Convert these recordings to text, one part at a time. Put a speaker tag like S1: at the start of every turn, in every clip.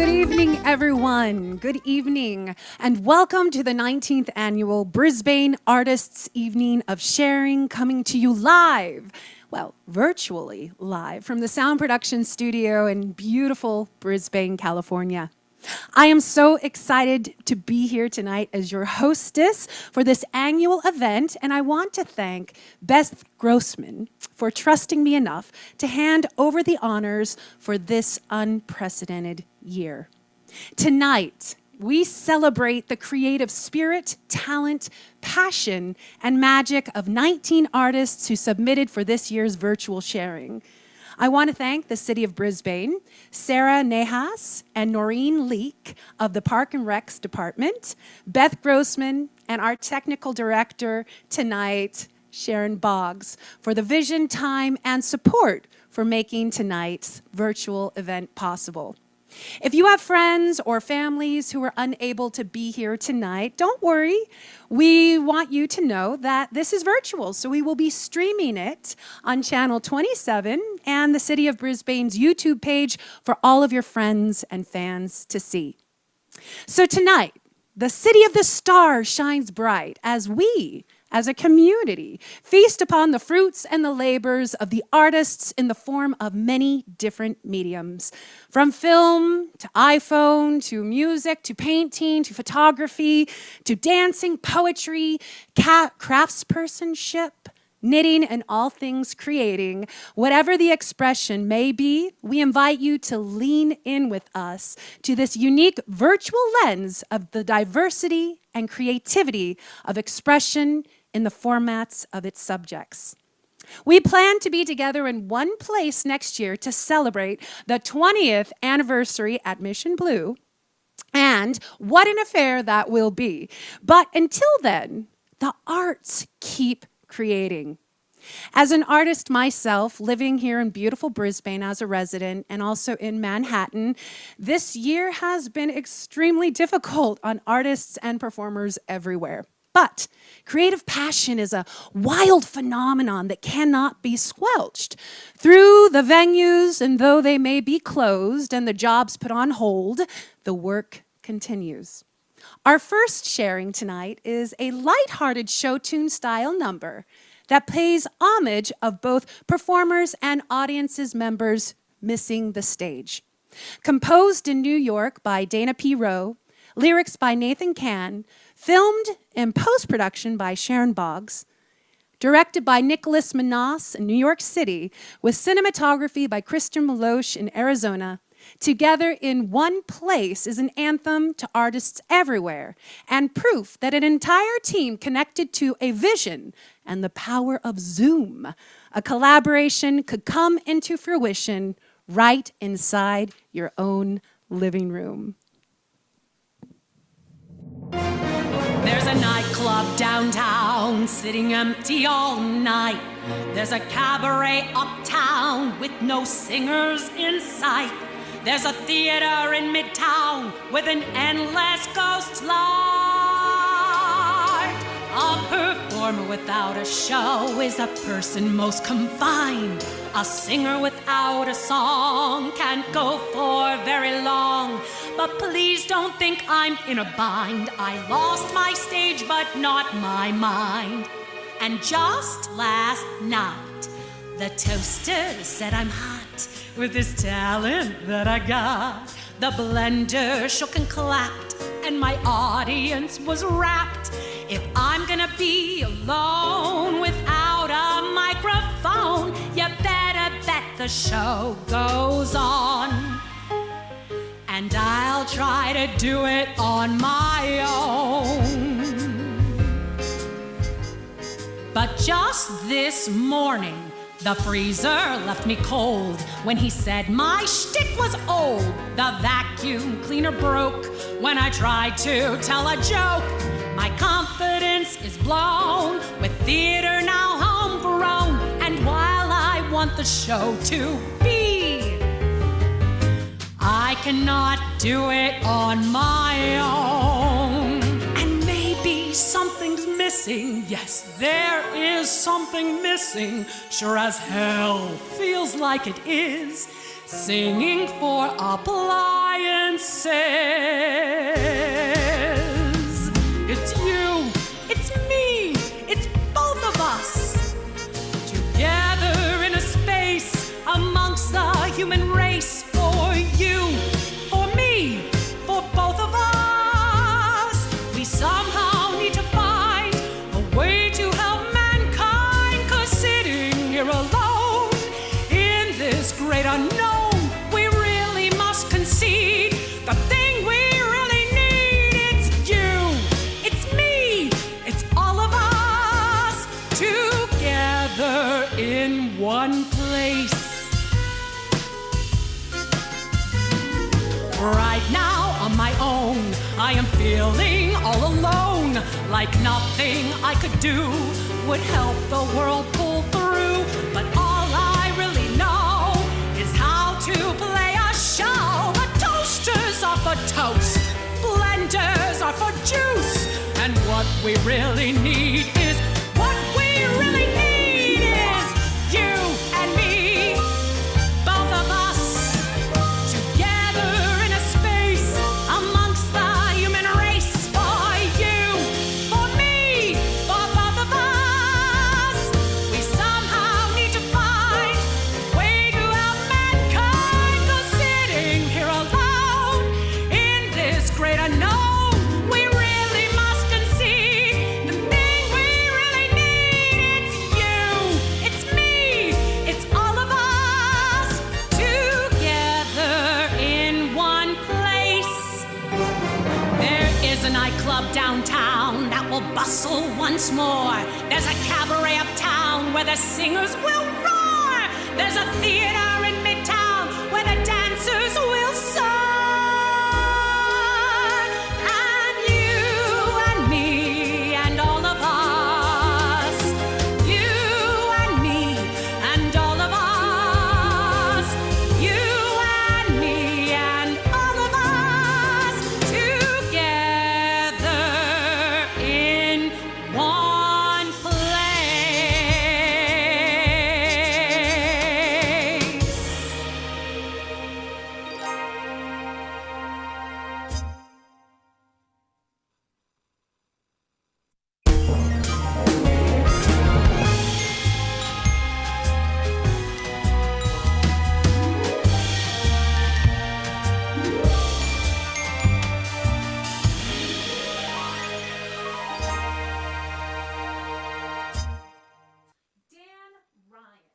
S1: Good evening, everyone. Good evening, and welcome to the 19th Annual Brisbane Artists Evening of Sharing, coming to you live, well, virtually live, from the Sound Production Studio in beautiful Brisbane, California. I am so excited to be here tonight as your hostess for this annual event, and I want to thank Beth Grossman for trusting me enough to hand over the honors for this unprecedented year. Tonight, we celebrate the creative spirit, talent, passion, and magic of 19 artists who submitted for this year's virtual sharing. I want to thank the City of Brisbane, Sarah Nahas and Noreen Leek of the Park and Recs Department, Beth Grossman, and our technical director tonight, Sharon Boggs, for the vision, time, and support for making tonight's virtual event possible. If you have friends or families who are unable to be here tonight, don't worry. We want you to know that this is virtual, so we will be streaming it on Channel 27 and the City of Brisbane's YouTube page for all of your friends and fans to see. So tonight, the City of the Stars shines bright as we, as a community, feast upon the fruits and the labors of the artists in the form of many different mediums. From film, to iPhone, to music, to painting, to photography, to dancing, poetry, craftspersonship, knitting, and all things creating. Whatever the expression may be, we invite you to lean in with us to this unique virtual lens of the diversity and creativity of expression in the formats of its subjects. We plan to be together in one place next year to celebrate the 20th anniversary at Mission Blue, and what an affair that will be. But until then, the arts keep creating. As an artist myself, living here in beautiful Brisbane as a resident and also in Manhattan, this year has been extremely difficult on artists and performers everywhere. But creative passion is a wild phenomenon that cannot be squelched. Through the venues, and though they may be closed and the jobs put on hold, the work continues. Our first sharing tonight is a lighthearted show tune style number that pays homage of both performers and audiences members missing the stage. Composed in New York by Dana P. Rowe, lyrics by Nathan Cann, filmed and post-production by Sharon Boggs, directed by Nicholas Menas in New York City, with cinematography by Kristen Maloche in Arizona, together in one place is an anthem to artists everywhere and proof that an entire team connected to a vision and the power of Zoom, a collaboration could come into fruition right inside your own living room.
S2: There's a nightclub downtown, sitting empty all night. There's a cabaret uptown with no singers in sight. There's a theater in Midtown with an endless ghost light. A performer without a show is a person most confined. A singer without a song can't go for very long. But please don't think I'm in a bind. I lost my stage, but not my mind. And just last night, the toaster said I'm hot with this talent that I got. The blender shook and clapped, and my audience was rapt. If I'm gonna be alone without a microphone, you better bet the show goes on. And I'll try to do it on my own. But just this morning, the freezer left me cold when he said my shtick was old. The vacuum cleaner broke when I tried to tell a joke. My confidence is blown with theater now homegrown. And while I want the show to be, I cannot do it on my own. And maybe something's missing. Yes, there is something missing. Sure as hell feels like it is. Singing for appliances. It's you, it's me, it's both of us. Together in a space amongst the human race. For you, for me, for both of us. We somehow need to find a way to help mankind. 'Cause sitting here alone in this great unknown, we really must concede the thing we really need. It's you, it's me, it's all of us together in one place. Right now, on my own, I am feeling all alone. Like nothing I could do would help the world pull through. But all I really know is how to play a show. The toasters are for toast, blenders are for juice. And what we really need is, what we really need is you and me, both of us. Downtown that will bustle once more. There's a cabaret uptown where the singers will roar. There's a theater in Midtown where the dancers will soar. And you and me and all of us, you and me and all of us, you and me and all of us together in one place.
S1: Dan Ryan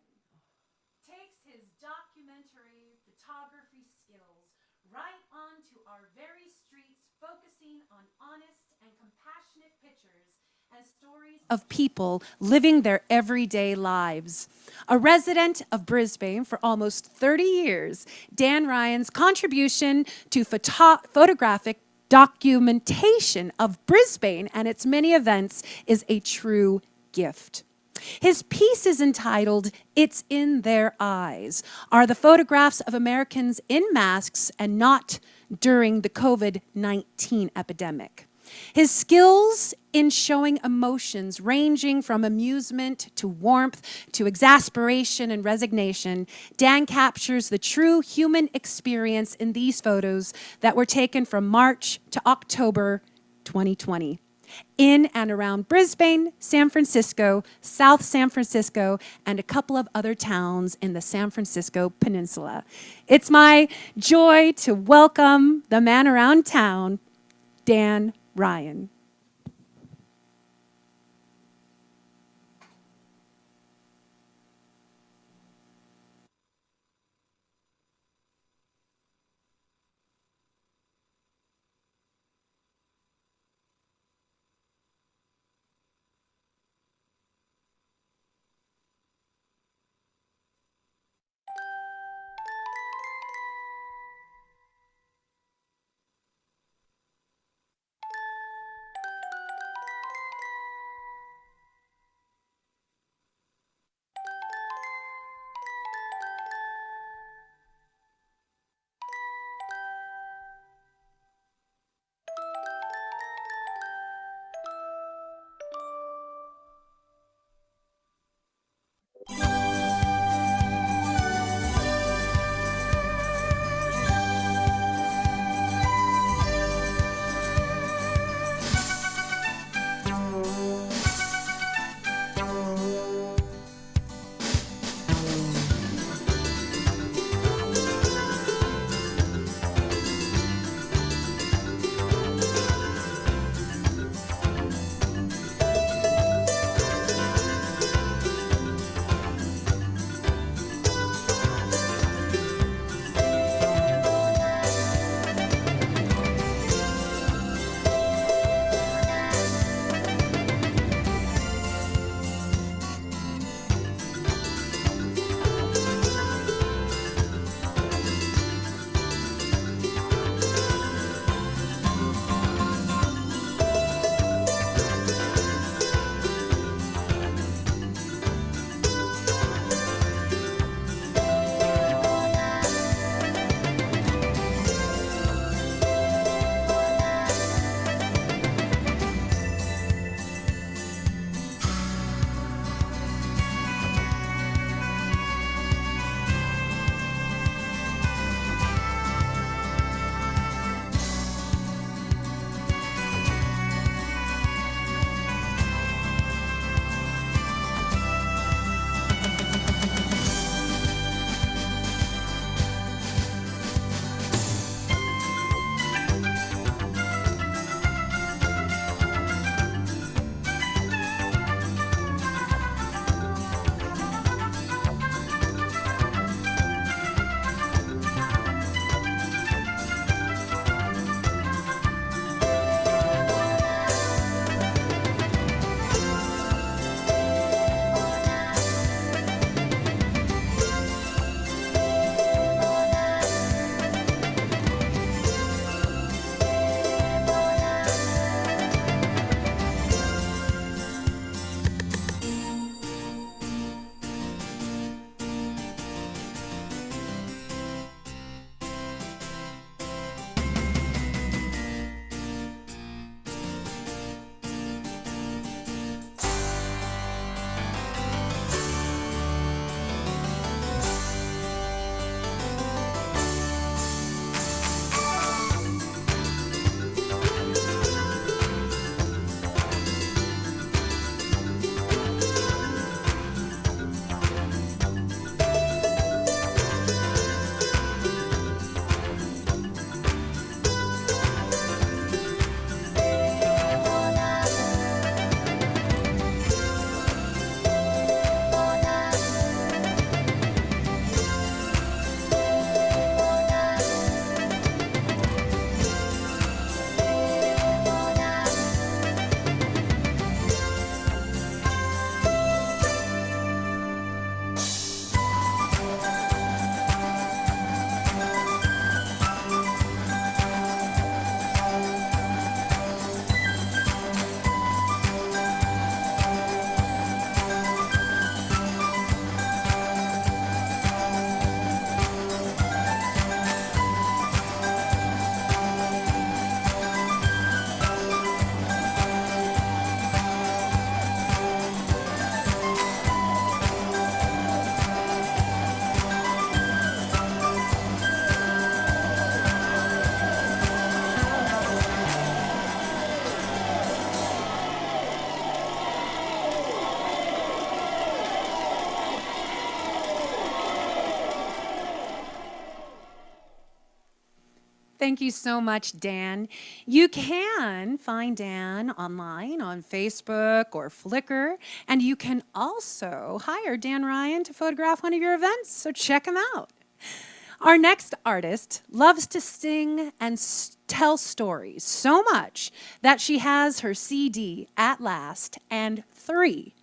S1: takes his documentary photography skills right onto our very streets, focusing on honest and compassionate pictures and stories of people living their everyday lives. A resident of Brisbane for almost 30 years, Dan Ryan's contribution to photographic documentation of Brisbane and its many events is a true gift. His piece is entitled, "It's in Their Eyes," are the photographs of Americans in masks and not during the COVID-19 epidemic. His skills in showing emotions ranging from amusement to warmth to exasperation and resignation, Dan captures the true human experience in these photos that were taken from March to October 2020. In and around Brisbane, San Francisco, South San Francisco, and a couple of other towns in the San Francisco Peninsula. It's my joy to welcome the man around town, Dan Ryan. Thank you so much, Dan. You can find Dan online on Facebook or Flickr, and you can also hire Dan Ryan to photograph one of your events, so check him out. Our next artist loves to sing and tell stories so much that she has her CD at last and three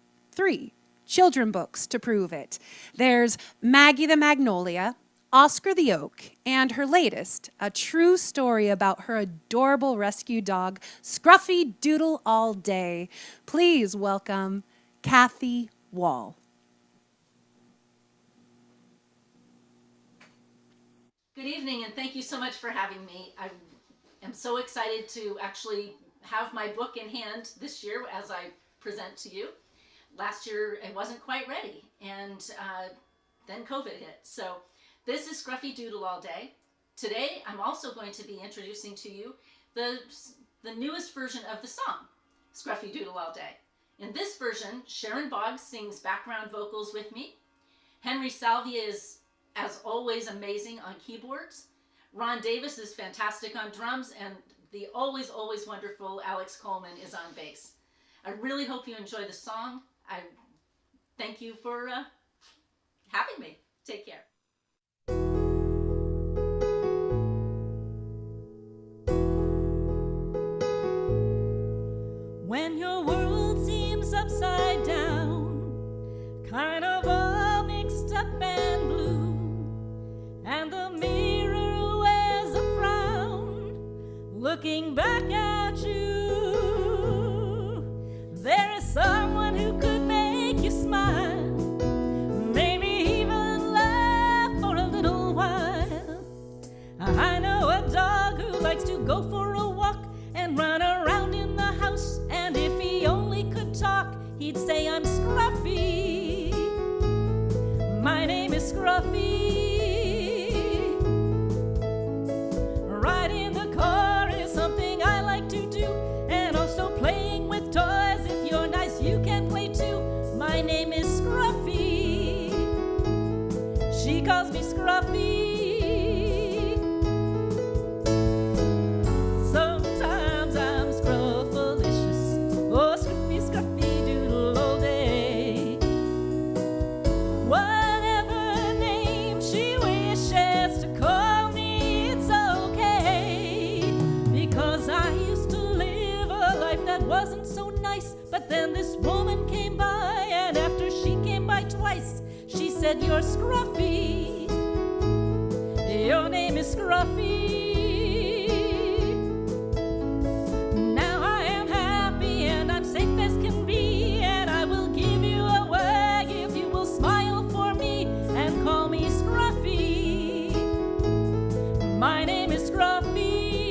S1: children books to prove it. There's Maggie the Magnolia, Oscar the Oak, and her latest, a true story about her adorable rescue dog, Scruffy Doodle All Day. Please welcome Kathy Wahl.
S3: Good evening, and thank you so much for having me. I am so excited to actually have my book in hand this year as I present to you. Last year, it wasn't quite ready, and then COVID hit. So this is Scruffy Doodle All Day. Today, I'm also going to be introducing to you the newest version of the song, Scruffy Doodle All Day. In this version, Sharon Boggs sings background vocals with me. Henry Salvia is, as always, amazing on keyboards. Ron Davis is fantastic on drums, and the always, always wonderful Alex Coleman is on bass. I really hope you enjoy the song. I thank you for having me. Take care.
S2: When your world seems upside down, kind of all mixed up and blue, and the mirror wears a frown, looking back at you, there is someone who could make you smile, maybe even laugh for a little while. I know a dog who likes to go for a walk and run around in the house, and if he only could talk, he'd say, I'm Scruffy. My name is Scruffy. Riding the car is something I like to do, and also playing with toys. If you're nice, you can play too. My name is Scruffy. She calls me Scruffy. Sometimes I'm scruffalicious. Oh, Scruffy, Scruffy Doodle All Day. Whatever name she wishes to call me, it's okay. Because I used to live a life that wasn't so nice. But then this woman came by, and after she came by twice, she said, you're Scruffy. Your name is Scruffy. Now I am happy and I'm safe as can be, and I will give you a wag if you will smile for me and call me Scruffy. My name is Scruffy.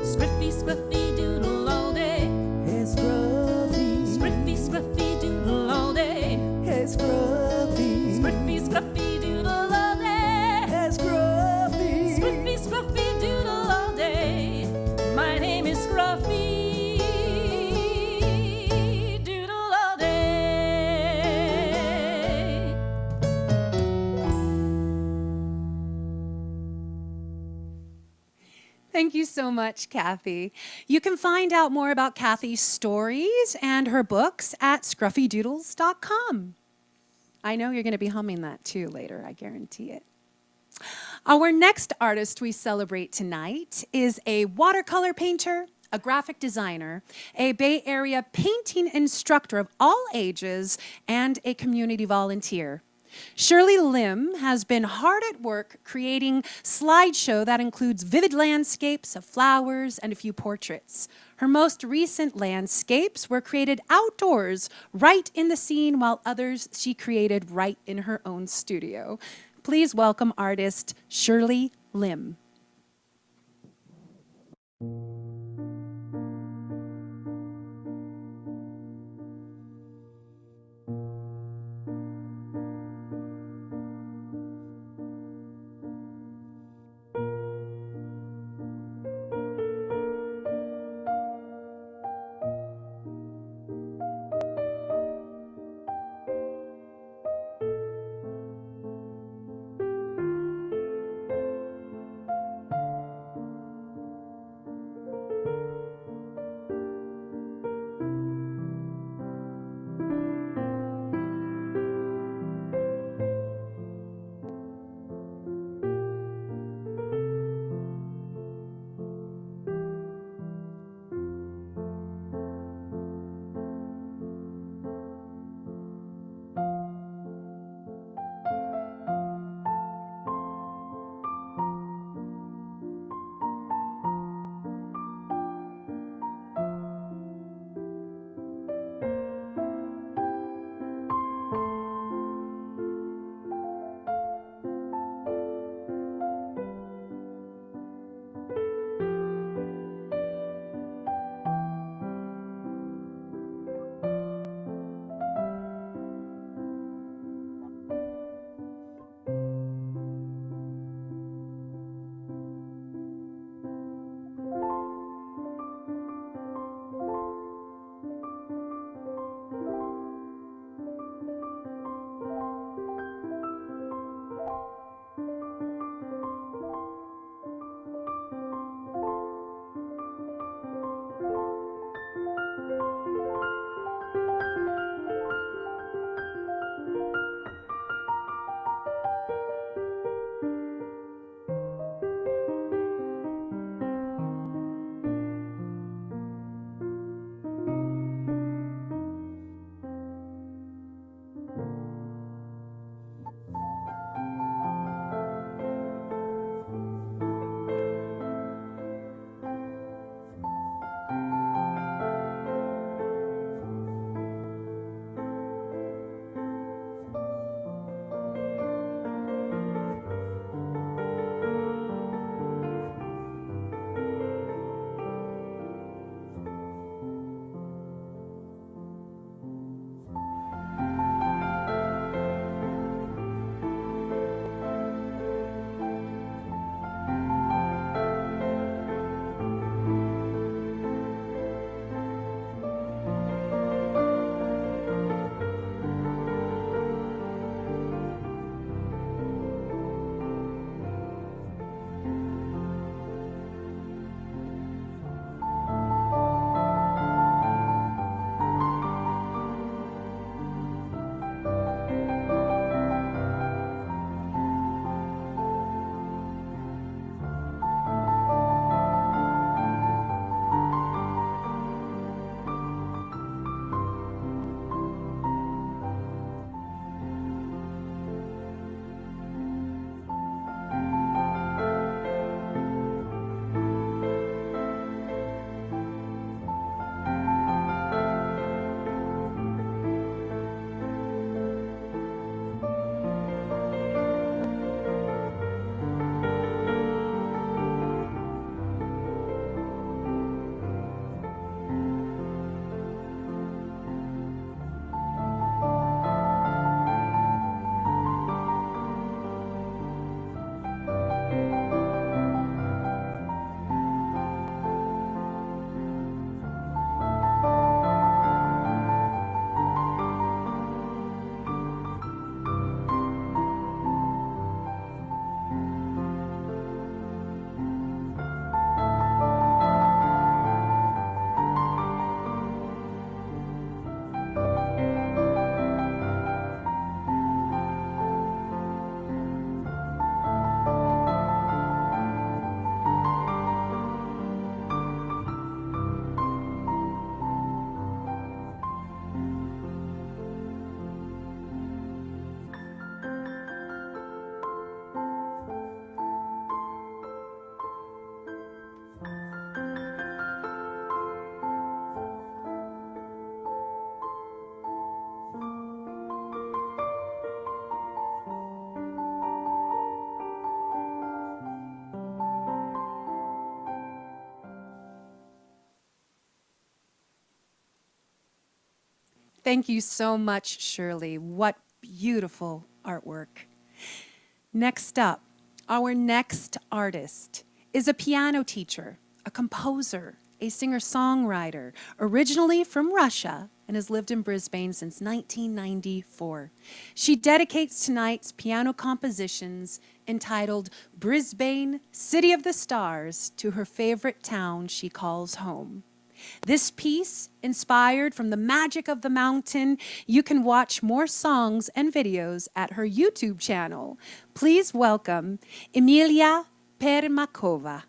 S2: Scruffy, Scruffy Doodle All Day.
S4: Hey, Scruffy.
S2: Scruffy, Scruffy Doodle All Day.
S4: Hey, Scruffy.
S2: Scruffy, Scruffy Doodle All Day.
S4: Hey, Scruffy.
S2: Scruffy, Scruffy Doodle All Day. My name is Scruffy. Doodle All Day.
S1: Thank you so much, Kathy. You can find out more about Kathy's stories and her books at scruffydoodles.com. I know you're going to be humming that too later, I guarantee it. Our next artist we celebrate tonight is a watercolor painter, a graphic designer, a Bay Area painting instructor of all ages, and a community volunteer. Shirley Lim has been hard at work creating slideshow that includes vivid landscapes of flowers and a few portraits. Her most recent landscapes were created outdoors, right in the scene, while others she created right in her own studio. Please welcome artist Shirley Lim. Thank you so much, Shirley. What beautiful artwork. Next up, our next artist is a piano teacher, a composer, a singer-songwriter, originally from Russia, and has lived in Brisbane since 1994. She dedicates tonight's piano compositions entitled Brisbane, City of the Stars, to her favorite town she calls home. This piece, inspired from the magic of the mountain, you can watch more songs and videos at her YouTube channel. Please welcome Emilia Permakova.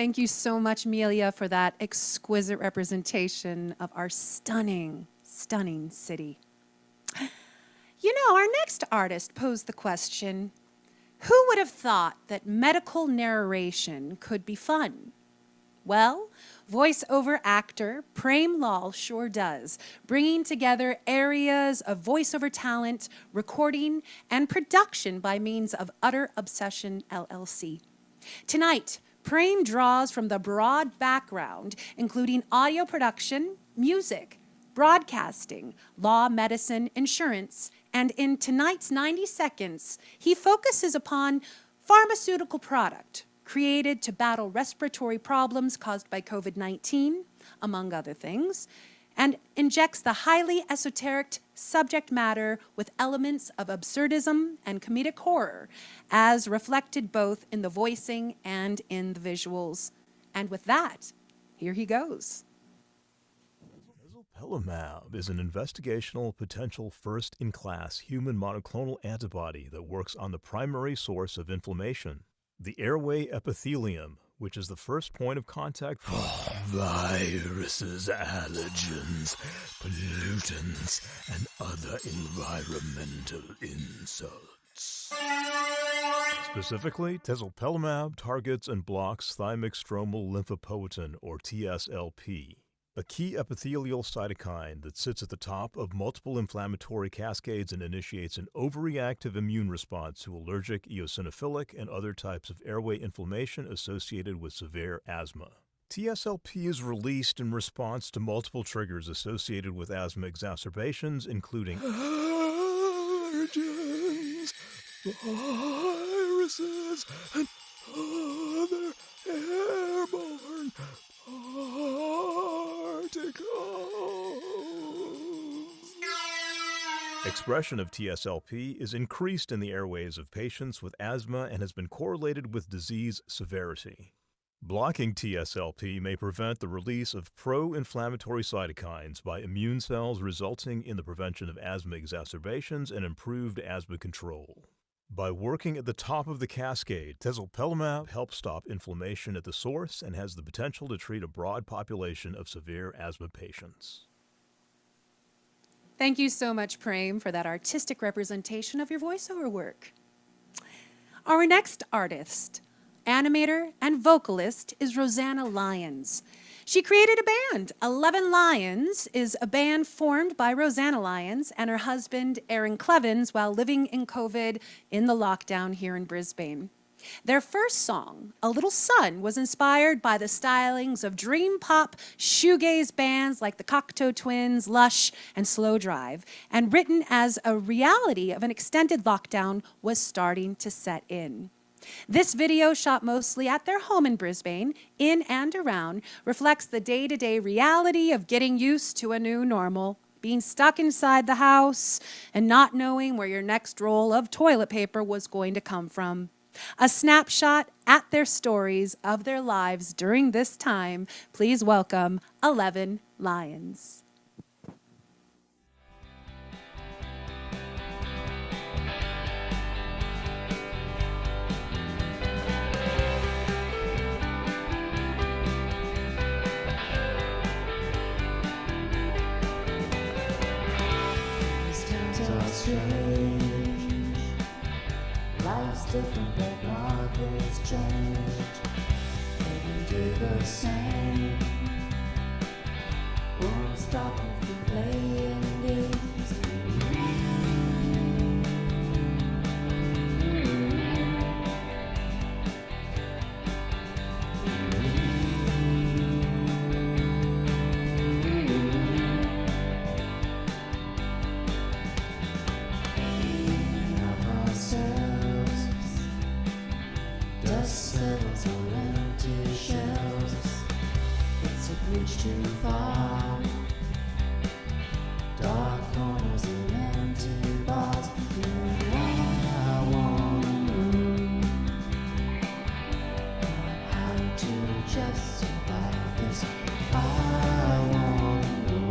S1: Thank you so much, Amelia, for that exquisite representation of our stunning, stunning city. You know, our next artist posed the question, who would have thought that medical narration could be fun? Well, voiceover actor Pram Lol sure does, bringing together areas of voiceover talent, recording, and production by means of Utter Obsession, LLC. Tonight, Pram draws from the broad background, including audio production, music, broadcasting, law, medicine, insurance, and in tonight's 90 seconds, he focuses upon pharmaceutical product created to battle respiratory problems caused by COVID-19, among other things, and injects the highly esoteric subject matter with elements of absurdism and comedic horror, as reflected both in the voicing and in the visuals. And with that, here he goes.
S5: Tezepelumab is an investigational potential first-in-class human monoclonal antibody that works on the primary source of inflammation, the airway epithelium, which is the first point of contact for viruses, allergens, pollutants, and other environmental insults. Specifically, tezepelumab targets and blocks thymic stromal lymphopoietin, or TSLP, a key epithelial cytokine that sits at the top of multiple inflammatory cascades and initiates an overreactive immune response to allergic, eosinophilic, and other types of airway inflammation associated with severe asthma. TSLP is released in response to multiple triggers associated with asthma exacerbations, including allergens, viruses, and other airborne particles. Expression of TSLP is increased in the airways of patients with asthma and has been correlated with disease severity. Blocking TSLP may prevent the release of pro-inflammatory cytokines by immune cells, resulting in the prevention of asthma exacerbations and improved asthma control. By working at the top of the cascade, tezepelumab helps stop inflammation at the source and has the potential to treat a broad population of severe asthma patients.
S1: Thank you so much, Pram, for that artistic representation of your voiceover work. Our next artist, animator, and vocalist is Rosanna Lyons. She created a band. 11 Lions is a band formed by Rosanna Lyons and her husband, Aaron Clevens, while living in COVID in the lockdown here in Brisbane. Their first song, A Little Sun, was inspired by the stylings of dream pop shoegaze bands like the Cocteau Twins, Lush, and Slow Drive, and written as a reality of an extended lockdown was starting to set in. This video, shot mostly at their home in Brisbane, in and around, reflects the day-to-day reality of getting used to a new normal, being stuck inside the house, and not knowing where your next roll of toilet paper was going to come from. A snapshot at their stories of their lives during this time. Please welcome 11 Lions.
S4: Strange. Life's different, but nothing's changed. Every day the same. Won't stop from playing games. Too far, dark corners and empty bars. I wanna move. How to just survive this? I wanna know.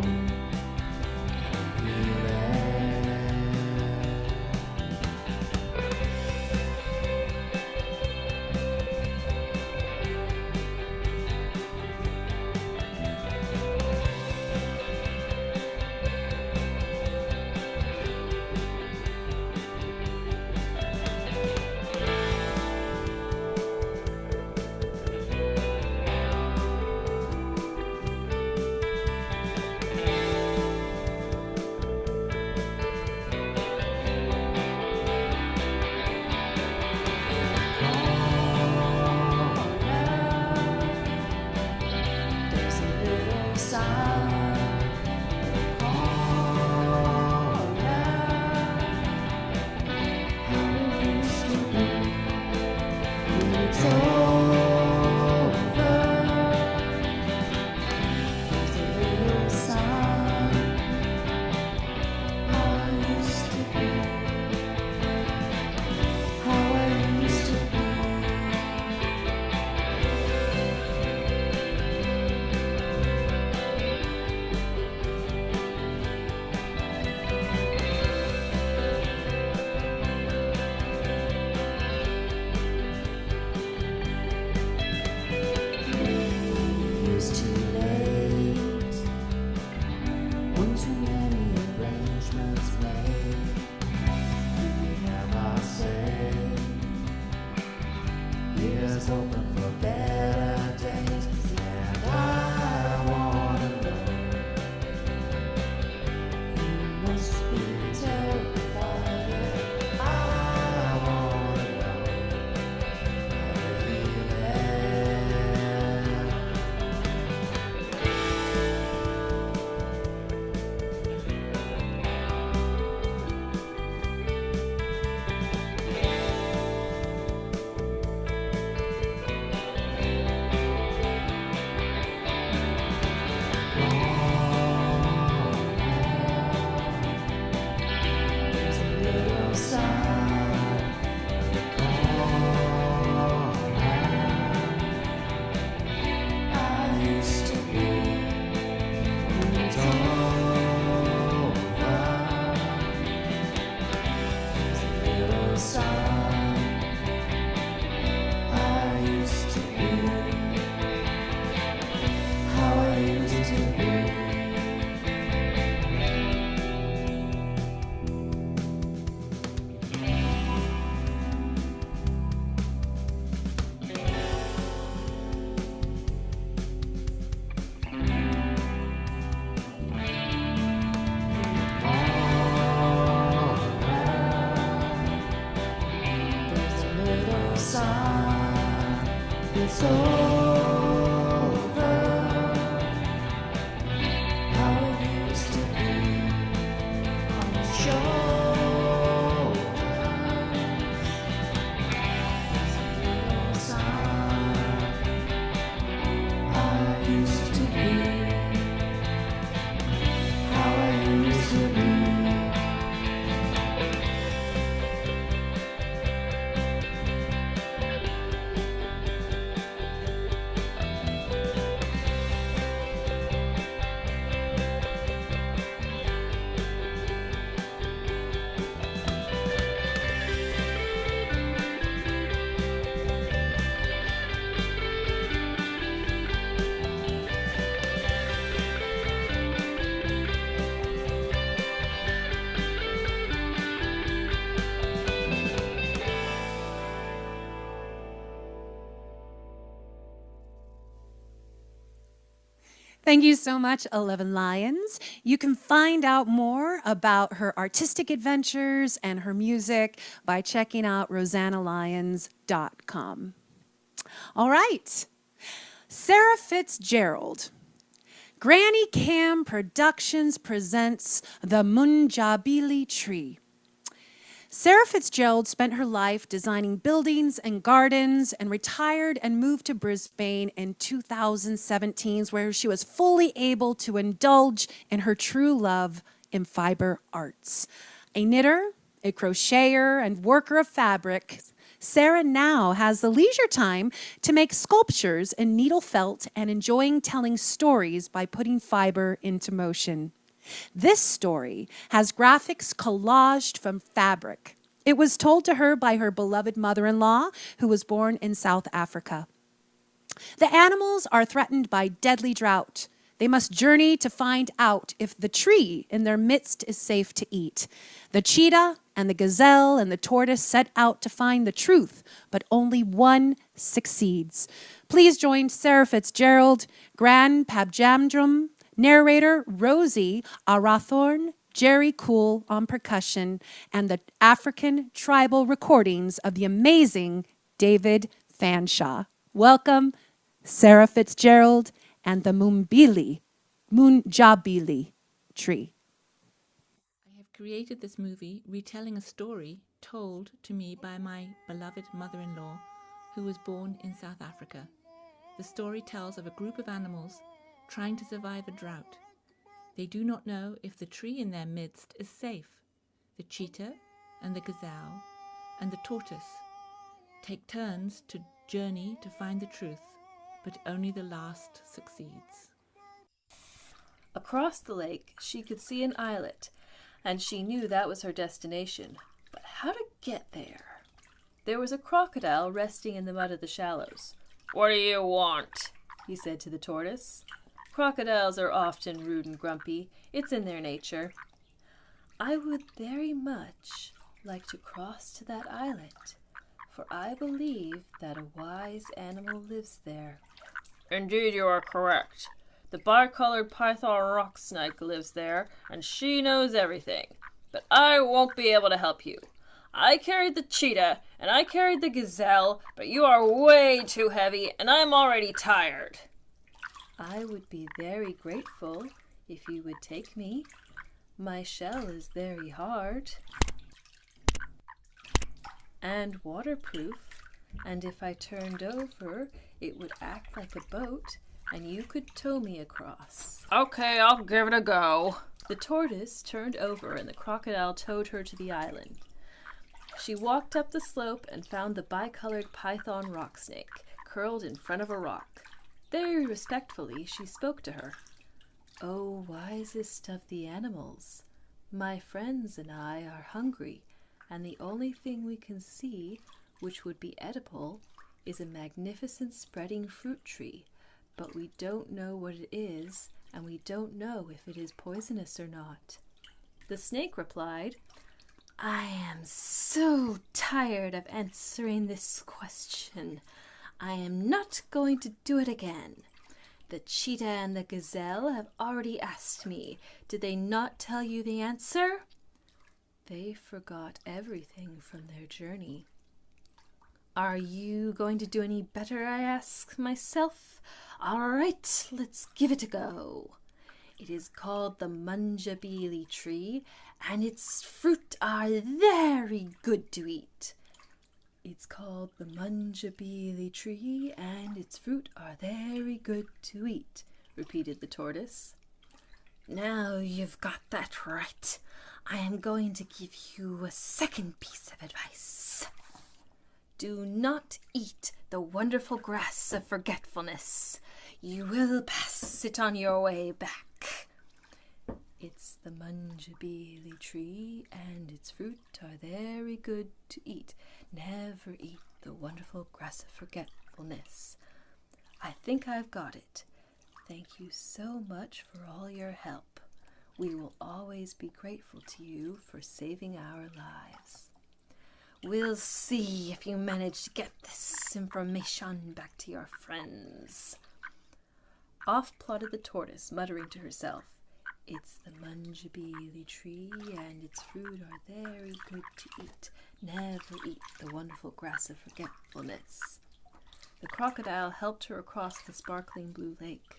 S4: it's over. How it used to be on the shoulders. There's a little sign. How I used to be. How I used to be.
S1: Thank you so much, 11 Lions. You can find out more about her artistic adventures and her music by checking out rosannalyons.com. All right, Sarah Fitzgerald. Granny Cam Productions presents The Munjabili Tree. Sarah Fitzgerald spent her life designing buildings and gardens and retired and moved to Brisbane in 2017, where she was fully able to indulge in her true love in fiber arts. A knitter, a crocheter, and worker of fabric, Sarah now has the leisure time to make sculptures in needle felt and enjoying telling stories by putting fiber into motion. This story has graphics collaged from fabric. It was told to her by her beloved mother-in-law, who was born in South Africa. The animals are threatened by deadly drought. They must journey to find out if the tree in their midst is safe to eat. The cheetah and the gazelle and the tortoise set out to find the truth, but only one succeeds. Please join Sarah Fitzgerald, Gran Pabjamdrum, narrator Rosie Arathorn, Jerry Cool on percussion, and the African tribal recordings of the amazing David Fanshawe. Welcome, Sarah Fitzgerald and the Munjabili Tree.
S6: I have created this movie retelling a story told to me by my beloved mother-in-law, who was born in South Africa. The story tells of a group of animals trying to survive a drought. They do not know if the tree in their midst is safe. The cheetah and the gazelle and the tortoise take turns to journey to find the truth, but only the last succeeds.
S7: Across the lake, she could see an islet, and she knew that was her destination. But how to get there? There was a crocodile resting in the mud of the shallows. "What do you want?" he said to the tortoise. Crocodiles are often rude and grumpy. It's in their nature. "I would very much like to cross to that islet, for I believe that a wise animal lives there." "Indeed you are correct. The bicolored python rock snake lives there, and she knows everything. But I won't be able to help you. I carried the cheetah, and I carried the gazelle, but you are way too heavy, and I'm already tired." "I would be very grateful if you would take me. My shell is very hard and waterproof, and if I turned over, it would act like a boat, and you could tow me across." "Okay, I'll give it a go." The tortoise turned over, and the crocodile towed her to the island. She walked up the slope and found the bicolored python rock snake, curled in front of a rock. Very respectfully, she spoke to her. "Oh, wisest of the animals, my friends and I are hungry, and the only thing we can see which would be edible is a magnificent spreading fruit tree, but we don't know what it is, and we don't know if it is poisonous or not." The snake replied, "I am so tired of answering this question. I am not going to do it again. The cheetah and the gazelle have already asked me. Did they not tell you the answer?" "They forgot everything from their journey." Are you going to do any better, I ask myself? All right, let's give it a go. It is called the Munjabili tree, and its fruit are very good to eat. It's called the Munjabili tree, and its fruit are very good to eat, repeated the tortoise. Now you've got that right. I am going to give you a second piece of advice. Do not eat the wonderful grass of forgetfulness. You will pass it on your way back. It's the Munjabili tree, and its fruit are very good to eat. Never eat the wonderful grass of forgetfulness. I think I've got it. Thank you so much for all your help. We will always be grateful to you for saving our lives. We'll see if you manage to get this information back to your friends. Off plodded the tortoise, muttering to herself, It's the Munjabili tree, and its fruit are very good to eat. Never eat the wonderful grass of forgetfulness. The crocodile helped her across the sparkling blue lake.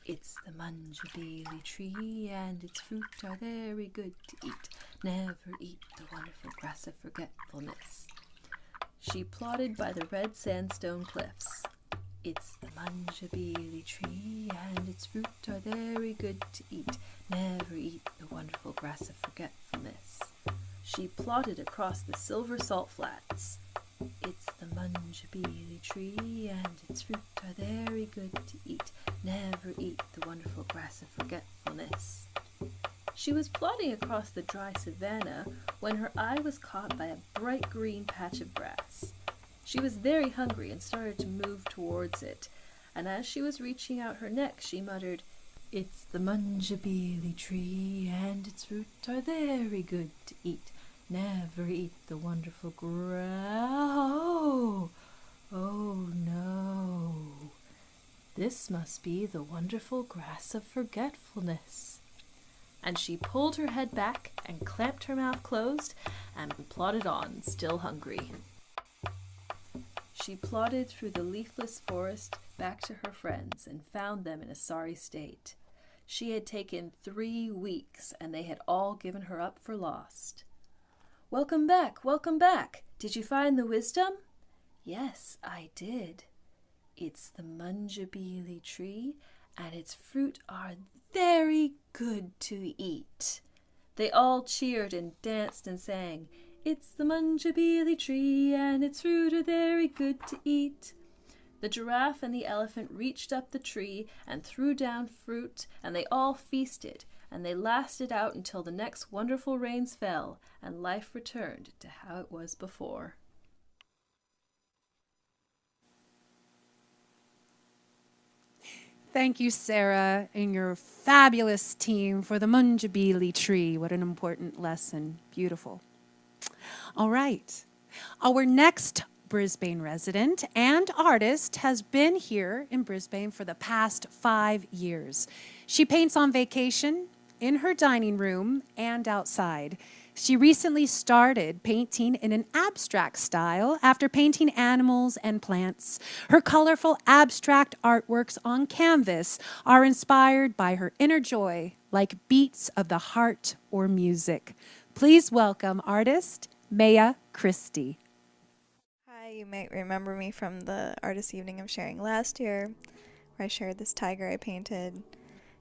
S7: It's the Munjabili tree, and its fruit are very good to eat. Never eat the wonderful grass of forgetfulness. She plodded by the red sandstone cliffs. It's the Munjabili tree, and its fruit are very good to eat. Never eat the wonderful grass of forgetfulness. She plodded across the silver salt flats. It's the Munjabili tree, and its fruit are very good to eat. Never eat the wonderful grass of forgetfulness. She was plodding across the dry savanna when her eye was caught by a bright green patch of grass. She was very hungry and started to move towards it, and as she was reaching out her neck, she muttered, It's the Munjabili tree, and its fruit are very good to eat. Never eat the wonderful Oh no. This must be the wonderful grass of forgetfulness. And she pulled her head back and clamped her mouth closed and plodded on, still hungry. She plodded through the leafless forest back to her friends and found them in a sorry state. She had taken 3 weeks, and they had all given her up for lost. Welcome back, welcome back. Did you find the wisdom? Yes, I did. It's the Munjabili tree, and its fruit are very good to eat. They all cheered and danced and sang, It's the Munjabili tree, and its fruit are very good to eat. The giraffe and the elephant reached up the tree and threw down fruit, and they all feasted, and they lasted out until the next wonderful rains fell, and life returned to how it was before.
S1: Thank you, Sarah, and your fabulous team for the Munjabili tree. What an important lesson. Beautiful. All right. Our next Brisbane resident and artist has been here in Brisbane for the past 5 years. She paints on vacation, in her dining room, and outside. She recently started painting in an abstract style after painting animals and plants. Her colorful abstract artworks on canvas are inspired by her inner joy, like beats of the heart or music. Please welcome artist Maya Christie.
S8: Hi, you might remember me from the artist evening I'm sharing last year, where I shared this tiger I painted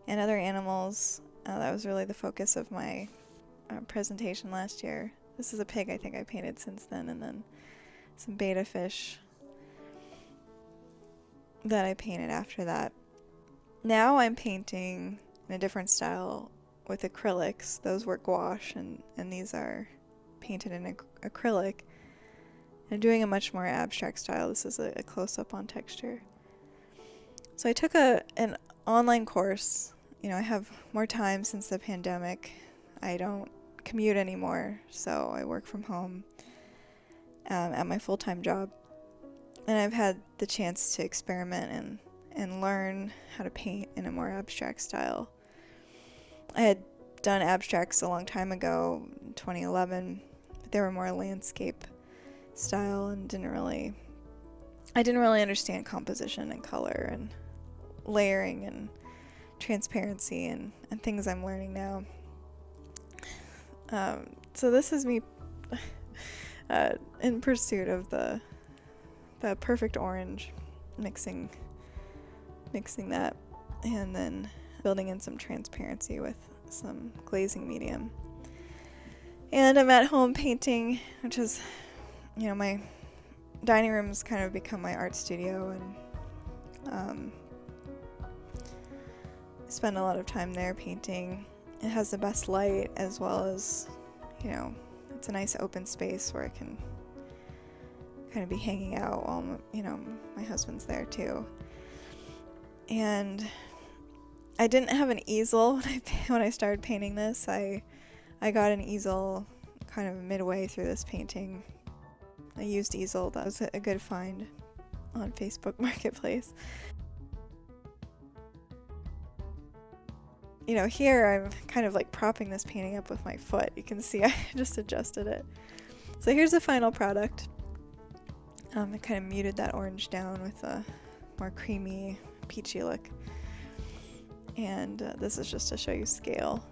S8: and other animals. That was really the focus of my presentation last year. This is a pig I think I painted since then, and then some betta fish that I painted after that. Now I'm painting in a different style with acrylics. Those were gouache, and these are painted in acrylic. I'm doing a much more abstract style. This is a close-up on texture. So I took an online course. You know, I have more time since the pandemic. I don't commute anymore, so I work from home at my full-time job. And I've had the chance to experiment and learn how to paint in a more abstract style. I had done abstracts a long time ago, in 2011, but they were more landscape style and I didn't really understand composition and color and layering and transparency and things I'm learning now. So this is me in pursuit of the perfect orange, mixing that, and then building in some transparency with some glazing medium. And I'm at home painting, which is, my dining room's kind of become my art studio, and I spend a lot of time there painting. It has the best light, as well as, it's a nice open space where I can kind of be hanging out while, my husband's there too. And I didn't have an easel when I started painting this. I got an easel kind of midway through this painting. I used easel. That was a good find on Facebook Marketplace. Here I'm kind of like propping this painting up with my foot. You can see I just adjusted it. So here's the final product. I kind of muted that orange down with a more creamy, peachy look. And this is just to show you scale.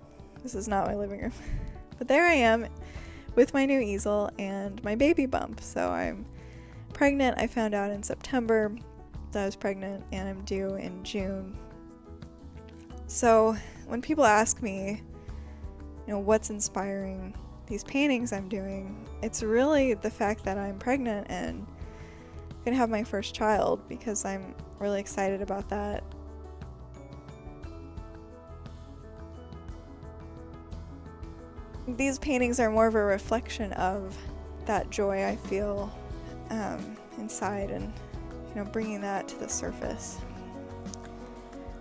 S8: This is not my living room. But there I am with my new easel and my baby bump. So I'm pregnant. I found out in September that I was pregnant, and I'm due in June. So when people ask me, what's inspiring these paintings I'm doing, it's really the fact that I'm pregnant and gonna have my first child, because I'm really excited about that. These paintings are more of a reflection of that joy I feel inside, and bringing that to the surface.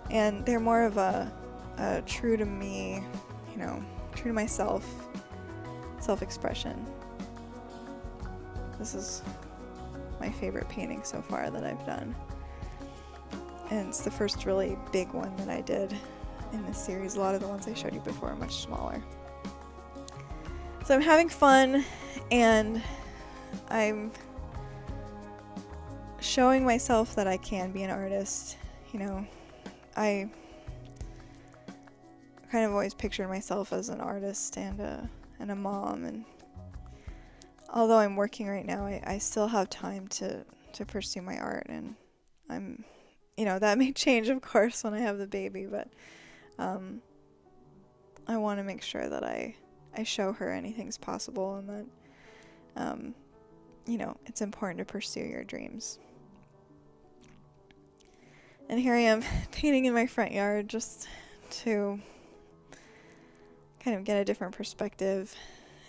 S8: And they're more of a true to me, true to myself, self-expression. This is my favorite painting so far that I've done. And it's the first really big one that I did in this series. A lot of the ones I showed you before are much smaller. So I'm having fun, and I'm showing myself that I can be an artist. I kind of always pictured myself as an artist and a mom, and although I'm working right now, I still have time to pursue my art, and I'm, that may change, of course, when I have the baby, but I want to make sure that I show her anything's possible, and that, it's important to pursue your dreams. And here I am painting in my front yard just to kind of get a different perspective,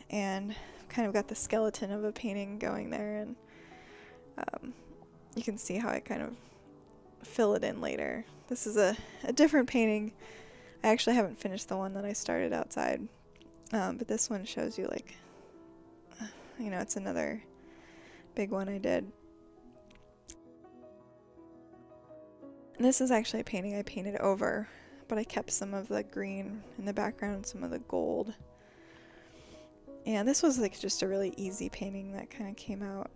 S8: and kind of got the skeleton of a painting going there, and you can see how I kind of fill it in later. This is a different painting. I actually haven't finished the one that I started outside, but this one shows you it's another big one I did. And this is actually a painting I painted over, but I kept some of the green in the background, some of the gold. And this was just a really easy painting that kind of came out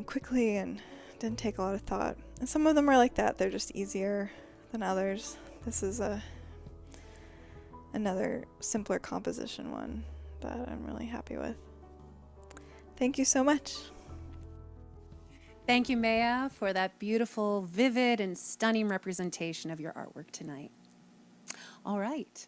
S8: quickly and didn't take a lot of thought. And some of them are like that. They're just easier than others. This is another simpler composition one that I'm really happy with. Thank you so much.
S1: Thank you, Maya, for that beautiful, vivid, and stunning representation of your artwork tonight. All right.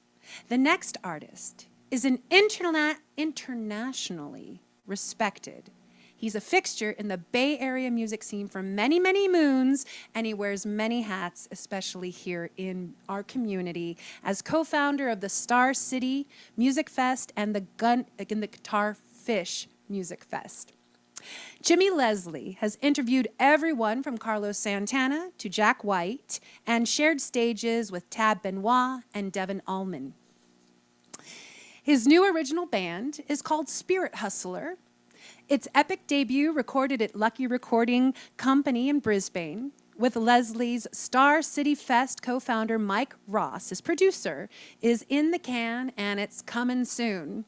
S1: The next artist is an internationally respected. He's a fixture in the Bay Area music scene for many, many moons, and he wears many hats, especially here in our community, as co-founder of the Star City Music Fest and the Guitar Fish Music Fest. Jimmy Leslie has interviewed everyone from Carlos Santana to Jack White and shared stages with Tab Benoit and Devin Allman. His new original band is called Spirit Hustler. Its epic debut recorded at Lucky Recording Company in Brisbane, with Leslie's Star City Fest co-founder Mike Ross, his producer, is in the can, and it's coming soon.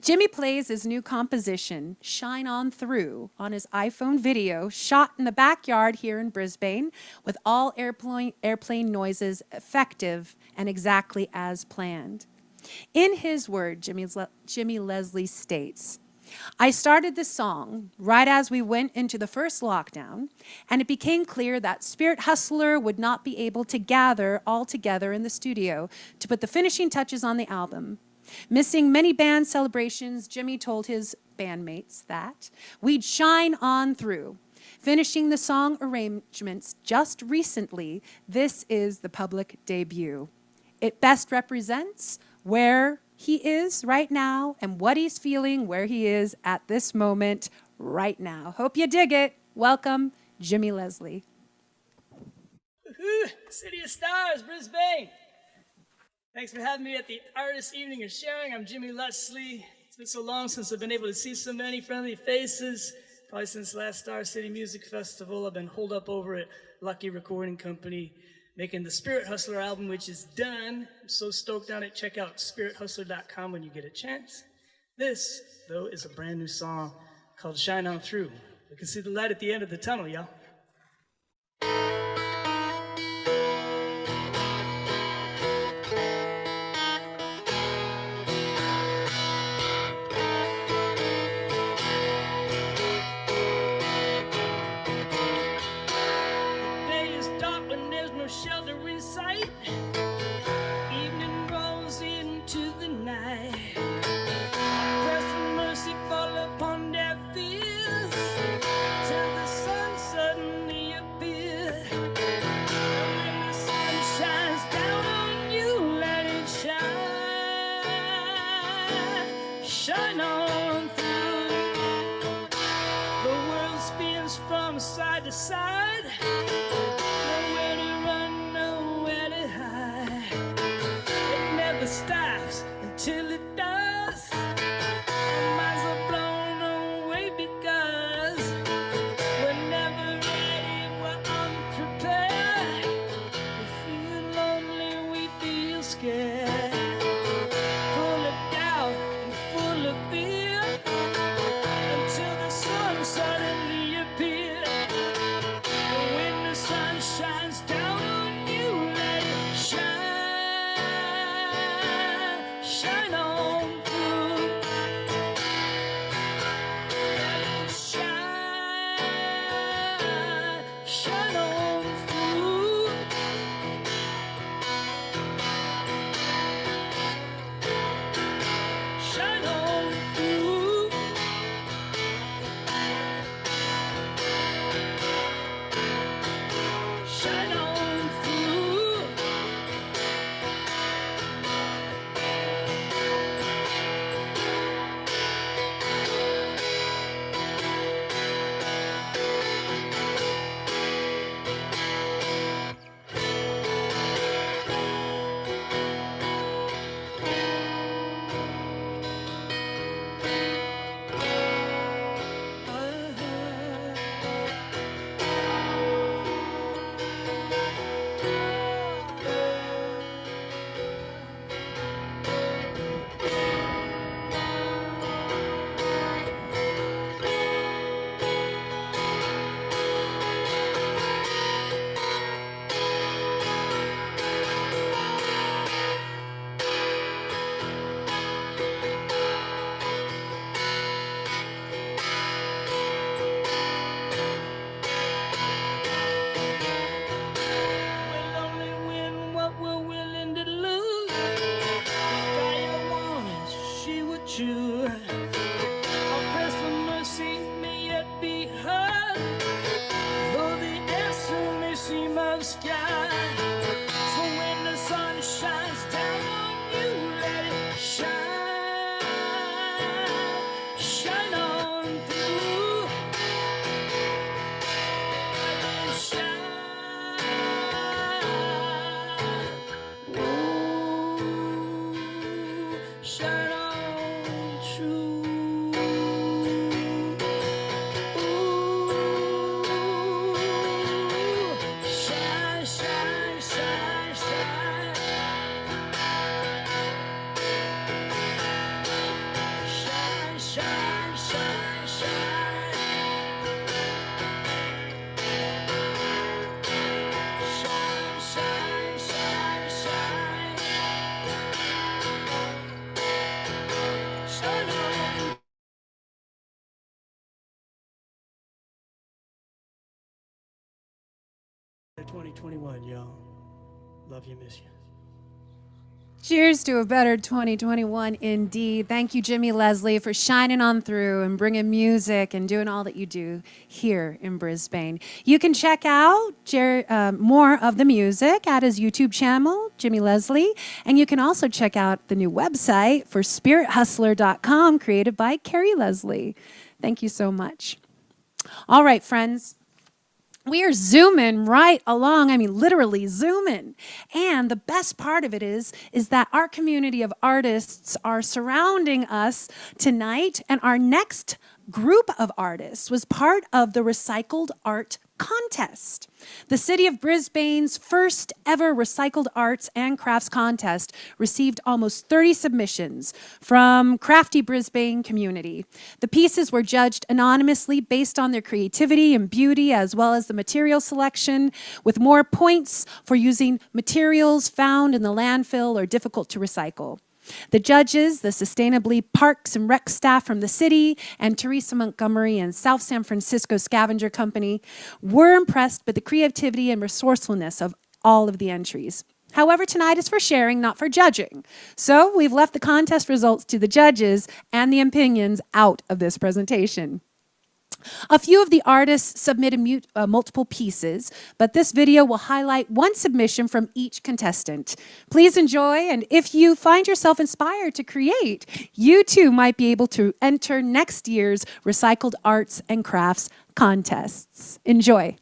S1: Jimmy plays his new composition, Shine On Through, on his iPhone video, shot in the backyard here in Brisbane, with all airplane noises effective and exactly as planned. In his word, Jimmy Leslie states, I started this song right as we went into the first lockdown, and it became clear that Spirit Hustler would not be able to gather all together in the studio to put the finishing touches on the album. Missing many band celebrations, Jimmy told his bandmates that we'd shine on through. Finishing the song arrangements just recently, this is the public debut. It best represents where he is right now and what he's feeling where he is at this moment right now. Hope you dig it. Welcome, Jimmy Leslie.
S9: Woohoo! City of Stars, Brisbane! Thanks for having me at the Artist Evening of Sharing. I'm Jimmy Leslie. It's been so long since I've been able to see so many friendly faces. Probably since last Star City Music Festival, I've been holed up over at Lucky Recording Company, making the Spirit Hustler album, which is done. I'm so stoked on it. Check out spirithustler.com when you get a chance. This, though, is a brand new song called Shine On Through. We can see the light at the end of the tunnel, y'all. Shelter in sight, evening rolls into the night. Prayers for mercy fall upon their fears, till the sun suddenly appears. And when the sun shines down on you, let it shine, shine on through. The world spins from side to side. Stops until it does. Our minds are blown away because we're never ready, we're unprepared. We feel lonely, we feel scared, full of doubt and full of fear, until the sun suddenly appears. And when the sun shines down on you, let it shine. Shine on through. Let it shine. Shine on through. Shine on through. Shine on through. We'll only win what we're willing to lose. Gaia wants, she would choose. Our prayers for mercy may yet be heard, though the answer may seem obscure. So when the sun shines down on you, let it shine, shine on through. Let it shine. Shine on true. Ooh, shine, shine, shine. 2021, y'all. Love you, miss you.
S1: Cheers to a better 2021 indeed. Thank you, Jimmy Leslie, for shining on through and bringing music and doing all that you do here in Brisbane. You can check out more of the music at his YouTube channel, Jimmy Leslie, and you can also check out the new website for spirithustler.com, created by Carrie Leslie. Thank you so much. All right, friends. We are zooming right along. I mean, literally zooming. And the best part of it is that our community of artists are surrounding us tonight. And our next group of artists was part of the Recycled Art Contest. The City of Brisbane's first ever Recycled Arts and Crafts Contest received almost 30 submissions from crafty Brisbane community. The pieces were judged anonymously based on their creativity and beauty, as well as the material selection, with more points for using materials found in the landfill or difficult to recycle. The judges, the Sustainably Parks and Rec staff from the city, and Teresa Montgomery and South San Francisco Scavenger Company were impressed with the creativity and resourcefulness of all of the entries. However, tonight is for sharing, not for judging. So we've left the contest results to the judges and the opinions out of this presentation. A few of the artists submitted multiple pieces, but this video will highlight one submission from each contestant. Please enjoy, and if you find yourself inspired to create, you too might be able to enter next year's Recycled Arts and Crafts contests. Enjoy.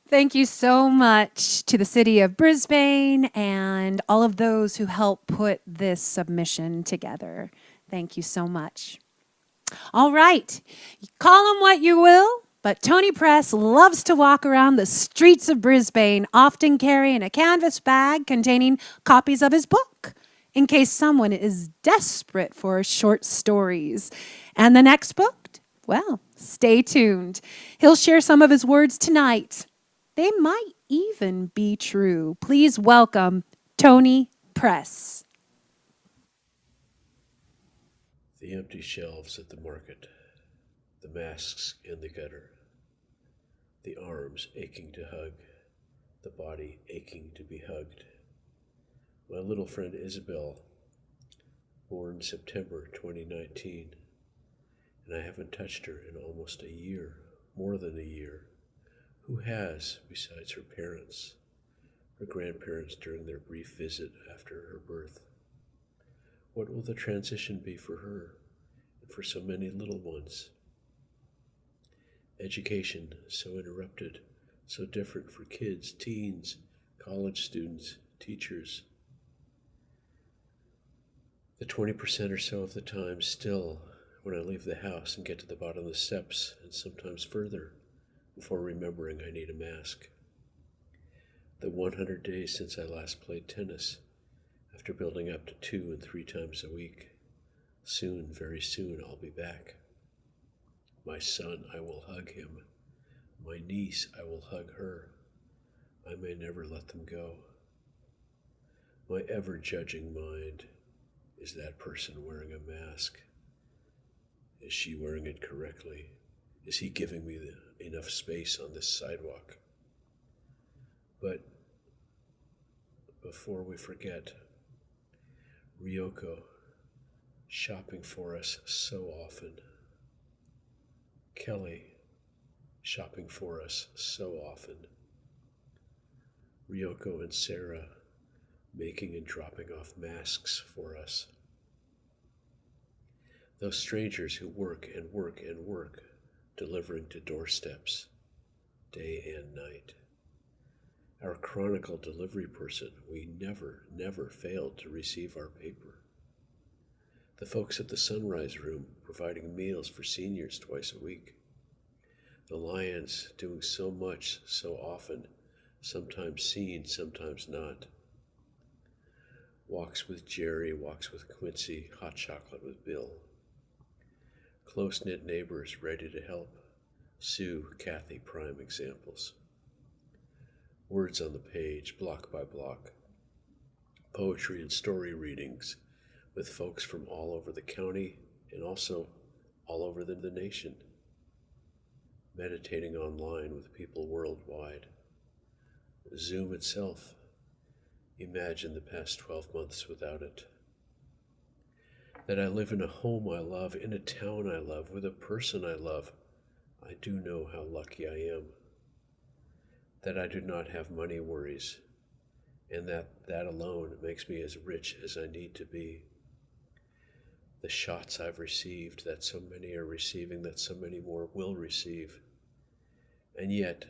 S1: Thank you so much to the city of Brisbane and all of those who helped put this submission together. Thank you so much. All right, call him what you will, but Tony Press loves to walk around the streets of Brisbane, often carrying a canvas bag containing copies of his book, in case someone is desperate for short stories. And the next book? Well, stay tuned. He'll share some of his words tonight. They might even be true. Please welcome Tony Press.
S10: The empty shelves at the market, the masks in the gutter, the arms aching to hug, the body aching to be hugged. My little friend Isabel, born September 2019, and I haven't touched her in almost a year, more than a year. Who has, besides her parents, her grandparents during their brief visit after her birth? What will the transition be for her and for so many little ones? Education so interrupted, so different for kids, teens, college students, teachers. The 20% or so of the time still, when I leave the house and get to the bottom of the steps, and sometimes further, before remembering I need a mask. The 100 days since I last played tennis, after building up to 2 and 3 times a week. Soon, very soon, I'll be back. My son, I will hug him. My niece, I will hug her. I may never let them go. My ever-judging mind, is that person wearing a mask? Is she wearing it correctly? Is he giving me enough space on this sidewalk? But before we forget, Ryoko, shopping for us so often. Kelly, shopping for us so often. Ryoko and Sarah, making and dropping off masks for us. Those strangers who work and work and work, delivering to doorsteps, day and night. Our chronicle delivery person, we never failed to receive our paper. The folks at the Sunrise Room providing meals for seniors twice a week. The Lyons doing so much, so often, sometimes seen, sometimes not. Walks with Jerry, walks with Quincy, hot chocolate with Bill. Close-knit neighbors ready to help. Sue, Kathy, prime examples. Words on the page, block by block. Poetry and story readings with folks from all over the county and also all over the nation. Meditating online with people worldwide. Zoom itself. Imagine the past 12 months without it. That I live in a home I love, in a town I love, with a person I love. I do know how lucky I am. That I do not have money worries, and that alone makes me as rich as I need to be. The shots I've received, that so many are receiving, that so many more will receive. And yet,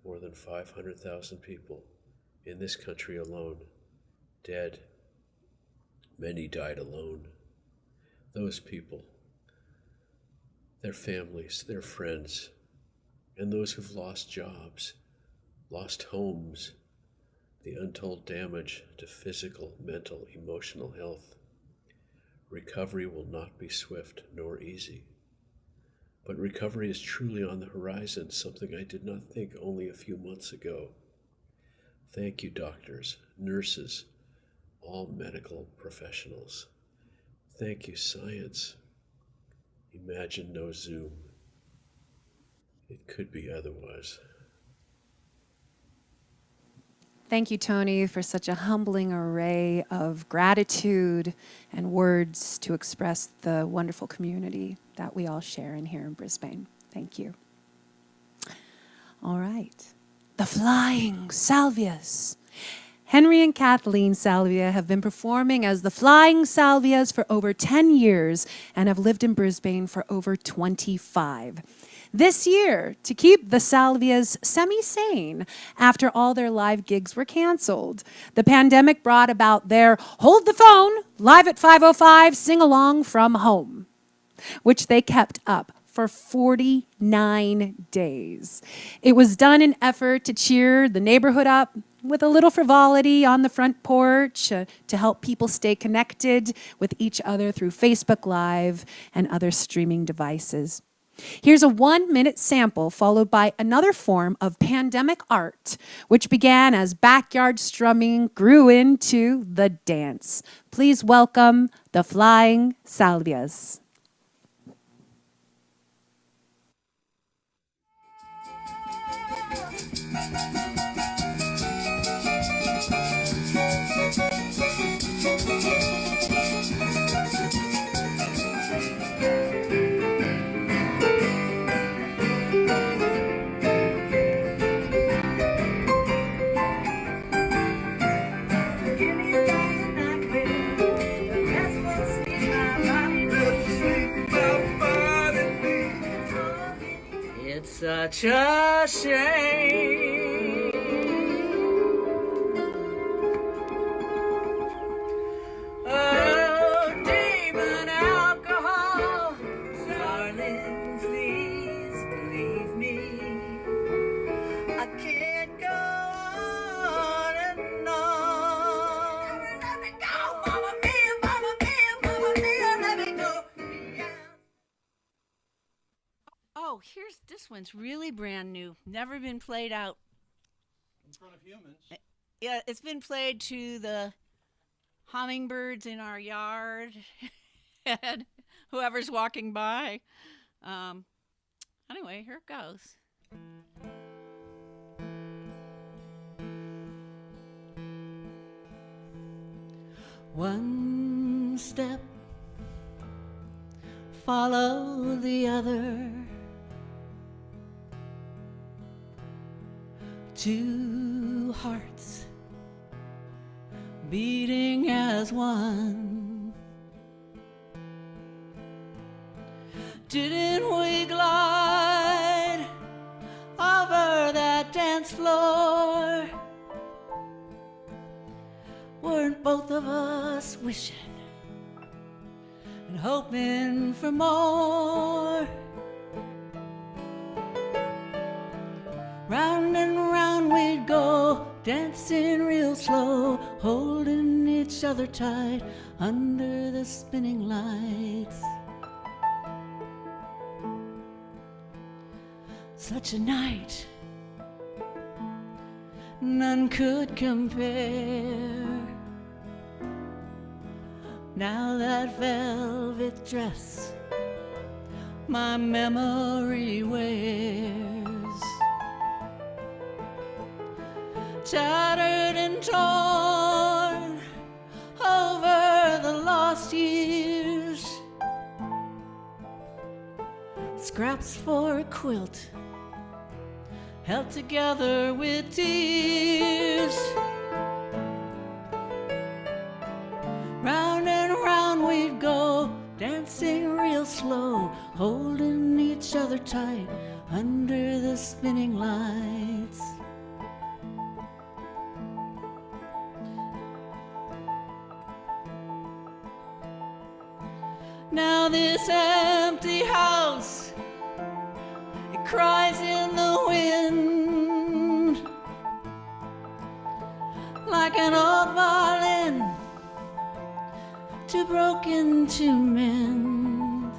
S10: more than 500,000 people in this country alone, dead. Many died alone. Those people, their families, their friends, and those who've lost jobs, lost homes, the untold damage to physical, mental, emotional health. Recovery will not be swift nor easy. But recovery is truly on the horizon, something I did not think only a few months ago. Thank you, doctors, nurses, all medical professionals. Thank you, science. Imagine no Zoom. It could be otherwise.
S1: Thank you, Tony, for such a humbling array of gratitude and words to express the wonderful community that we all share in here in Brisbane. Thank you. All right. The Flying Salvias. Henry and Kathleen Salvia have been performing as the Flying Salvias for over 10 years and have lived in Brisbane for over 25. this year to keep the Salvias semi-sane after all their live gigs were canceled. The pandemic brought about their Hold the Phone live at 5:05 sing-along from home, which they kept up for 49 days. It was done in effort to cheer the neighborhood up with a little frivolity on the front porch to help people stay connected with each other through Facebook Live and other streaming devices. Here's a 1-minute sample followed by another form of pandemic art, which began as backyard strumming, grew into the dance. Please welcome the Flying Salvias.
S9: It's such a shame. Oh, demon alcohol, darling, please believe me. I can't go on and on. Let me go, Mama Mia, Mama Mia, Mama Mia, let me go.
S11: Oh, this one's really brand new. Never been played out.
S12: In front of humans.
S11: Yeah, it's been played to the hummingbirds in our yard and whoever's walking by. Anyway, here it goes. One step, follow the other. Two hearts beating as one. Didn't we glide over that dance floor? Weren't both of us wishing and hoping for more? Round and round we'd go, dancing real slow, holding each other tight under the spinning lights. Such a night, none could compare. Now that velvet dress my memory wears, tattered and torn over the lost years, scraps for a quilt held together with tears. Round and round we'd go, dancing real slow, holding each other tight under the spinning lights. Now this empty house, it cries in the wind like an old violin too broken to mend.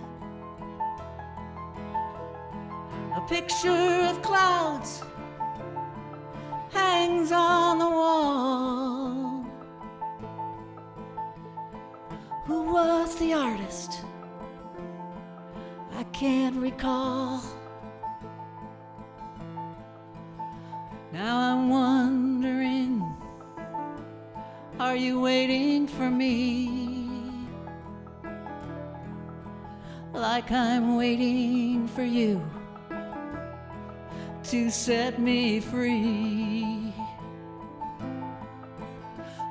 S11: A picture of clouds hangs on the wall. Who was the artist? I can't recall. Now I'm wondering, are you waiting for me? Like I'm waiting for you to set me free.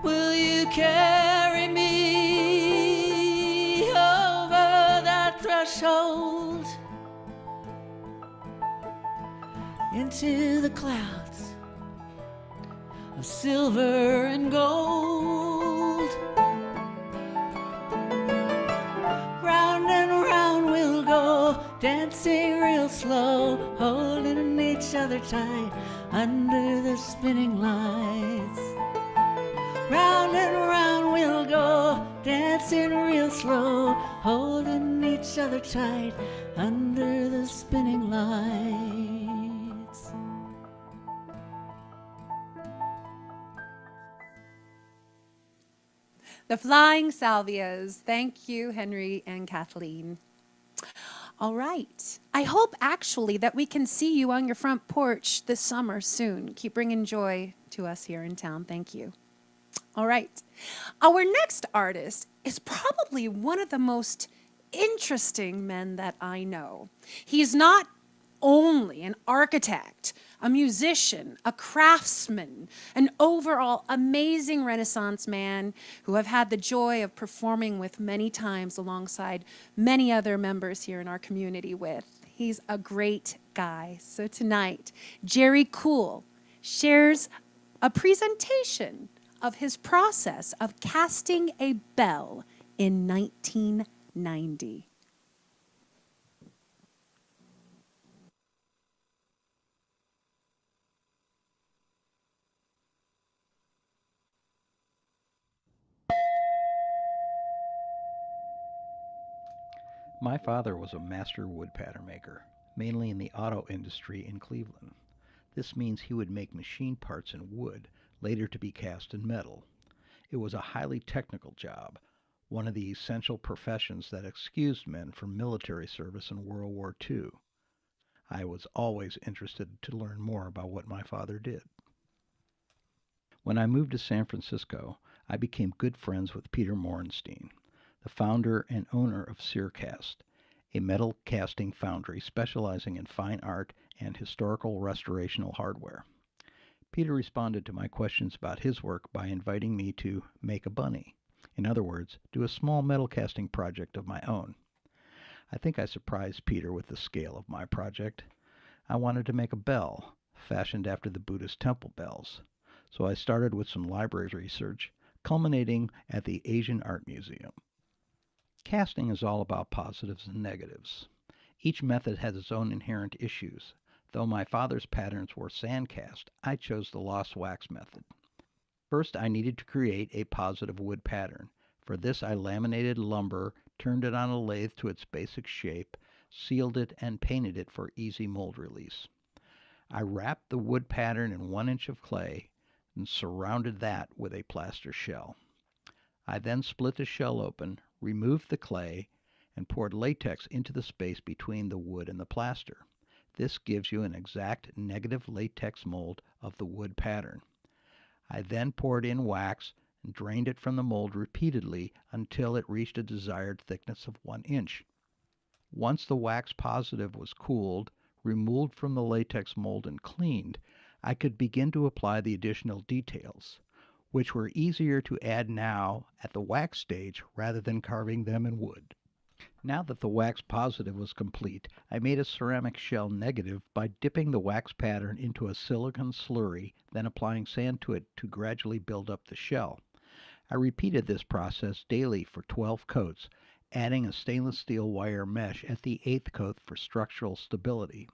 S11: Will you carry me over that threshold into the clouds of silver and gold. Round and round we'll go, dancing real slow, holding each other tight under the spinning lights. Round and round we'll go, dancing real slow, holding each other tight under the spinning lights.
S1: The Flying Salvias. Thank you, Henry and Kathleen. All right. I hope actually that we can see you on your front porch this summer soon. Keep bringing joy to us here in town. Thank you. All right. Our next artist is probably one of the most interesting men that I know. He's not only an architect, a musician, a craftsman, an overall amazing Renaissance man who I've had the joy of performing with many times alongside many other members here in our community with. He's a great guy. So tonight, Jerry Cool shares a presentation of his process of casting a bell in 1990.
S13: My father was a master wood pattern maker, mainly in the auto industry in Cleveland. This means he would make machine parts in wood, later to be cast in metal. It was a highly technical job, one of the essential professions that excused men from military service in World War II. I was always interested to learn more about what my father did. When I moved to San Francisco, I became good friends with Peter Morenstein, the founder and owner of Searcast, a metal casting foundry specializing in fine art and historical restorational hardware. Peter responded to my questions about his work by inviting me to make a bunny. In other words, do a small metal casting project of my own. I think I surprised Peter with the scale of my project. I wanted to make a bell, fashioned after the Buddhist temple bells. So I started with some library research, culminating at the Asian Art Museum. Casting is all about positives and negatives. Each method has its own inherent issues. Though my father's patterns were sand cast, I chose the lost wax method. First, I needed to create a positive wood pattern. For this, I laminated lumber, turned it on a lathe to its basic shape, sealed it, and painted it for easy mold release. I wrapped the wood pattern in 1 inch of clay and surrounded that with a plaster shell. I then split the shell open, removed the clay, and poured latex into the space between the wood and the plaster. This gives you an exact negative latex mold of the wood pattern. I then poured in wax and drained it from the mold repeatedly until it reached a desired thickness of 1 inch. Once the wax positive was cooled, removed from the latex mold and cleaned, I could begin to apply the additional details, which were easier to add now at the wax stage rather than carving them in wood. Now that the wax positive was complete, I made a ceramic shell negative by dipping the wax pattern into a silicon slurry, then applying sand to it to gradually build up the shell. I repeated this process daily for 12 coats, adding a stainless steel wire mesh at the 8th coat for structural stability.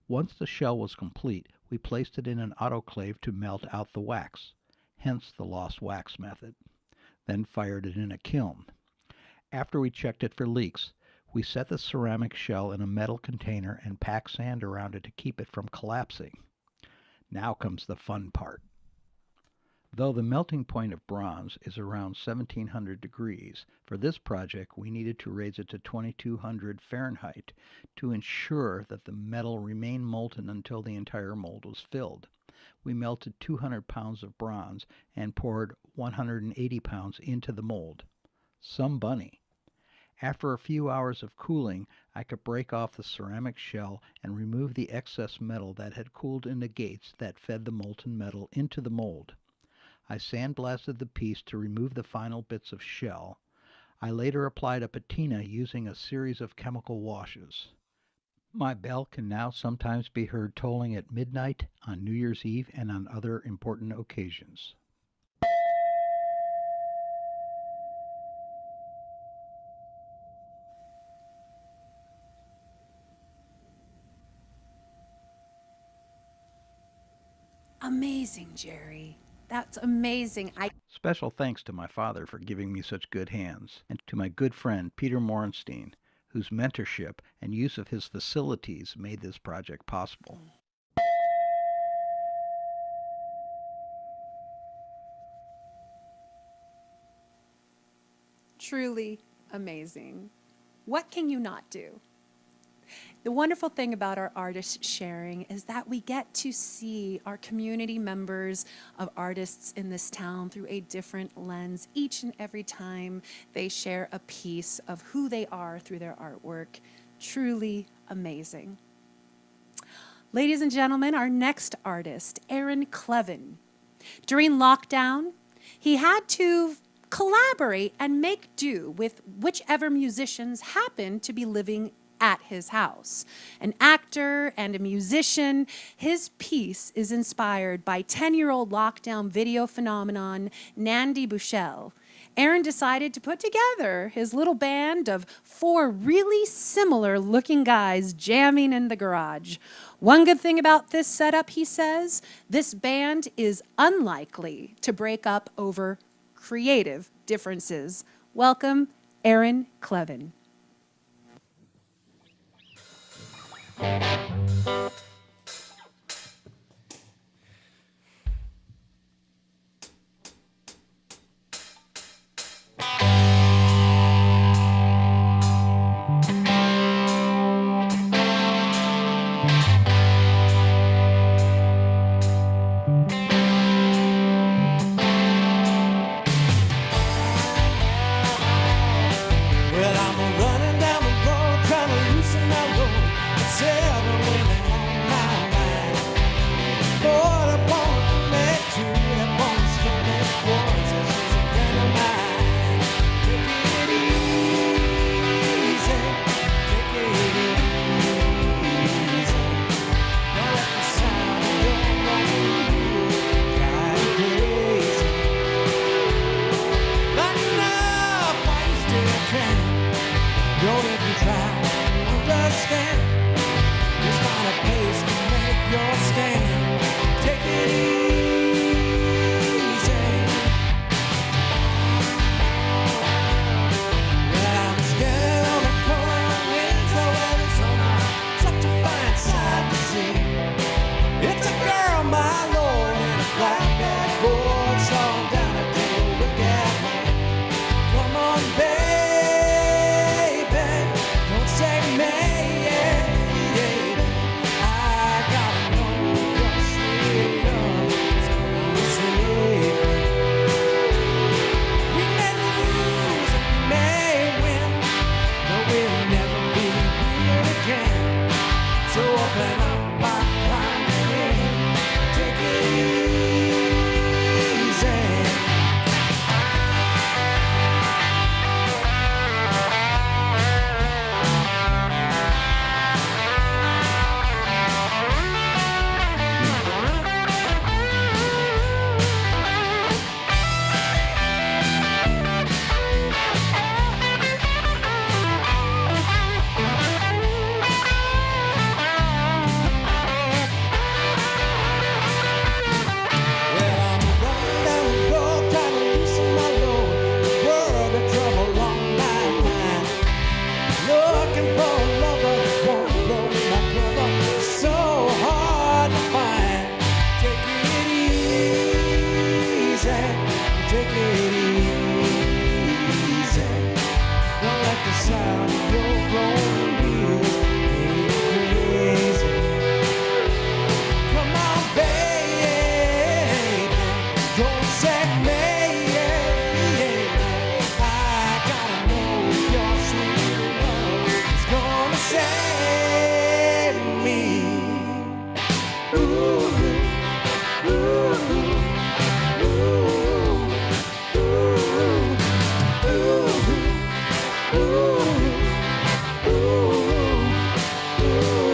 S13: Once the shell was complete, we placed it in an autoclave to melt out the wax, hence the lost wax method, then fired it in a kiln. After we checked it for leaks, we set the ceramic shell in a metal container and packed sand around it to keep it from collapsing. Now comes the fun part. Though the melting point of bronze is around 1700 degrees, for this project we needed to raise it to 2200 Fahrenheit to ensure that the metal remained molten until the entire mold was filled. We melted 200 pounds of bronze and poured 180 pounds into the mold. Some bunny. After a few hours of cooling, I could break off the ceramic shell and remove the excess metal that had cooled in the gates that fed the molten metal into the mold. I sandblasted the piece to remove the final bits of shell. I later applied a patina using a series of chemical washes. My bell can now sometimes be heard tolling at midnight on New Year's Eve and on other important occasions.
S1: Amazing, Jerry. That's amazing.
S13: Special thanks to my father for giving me such good hands, and to my good friend Peter Morenstein, whose mentorship and use of his facilities made this project possible.
S1: Truly amazing. What can you not do? The wonderful thing about our artist sharing is that we get to see our community members of artists in this town through a different lens each and every time they share a piece of who they are through their artwork. Truly amazing. Ladies and gentlemen, our next artist, Aaron Clevin. During lockdown, he had to collaborate and make do with whichever musicians happened to be living at his house. An actor and a musician, his piece is inspired by 10-year-old lockdown video phenomenon Nandi Bushell. Aaron decided to put together his little band of 4 really similar looking guys jamming in the garage. One good thing about this setup, he says, this band is unlikely to break up over creative differences. Welcome, Aaron Clevin.
S9: Well, I'm running down the road trying to loosen my load. It's everything on my mind. Lord, I want to make sure that one stone quarters is a friend of mine. Take it easy, take it easy. Don't let the sound of your moan drive you crazy. Not enough while you still can. Don't even try to understand. Just find a place to make your stand. Take it easy. Well, I'm scared on the cold winds, the weather's on such a fine sight to see. It's a girl, my lord, in a flatbed Ford, slowing down to take a look at me. Come on, baby. Don't say me, I gotta know your sweet love is gonna save me. We may lose and we may win, but we'll never be here again. So open up my climbing in, take it easy. Well, I'm running down the road trying to loosen my load. The world of trouble on my mind. Looking for a lover that won't blow my cover. It's so hard to find. Take it easy, take it easy. Don't let the sound of your rolling wheels make you crazy. Come on, baby, don't say me. I gotta know your sweet love is gonna save me. Ooh, ooh, ooh, ooh, ooh, ooh, ooh, ooh.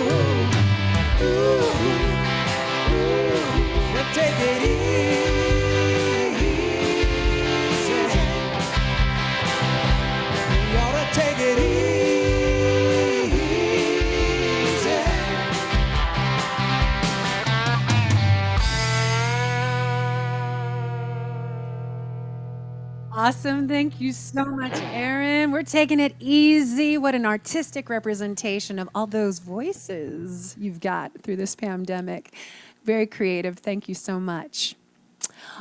S1: awesome. Thank you so much, Aaron. We're taking it easy. What an artistic representation of all those voices you've got through this pandemic. Very creative. Thank you so much.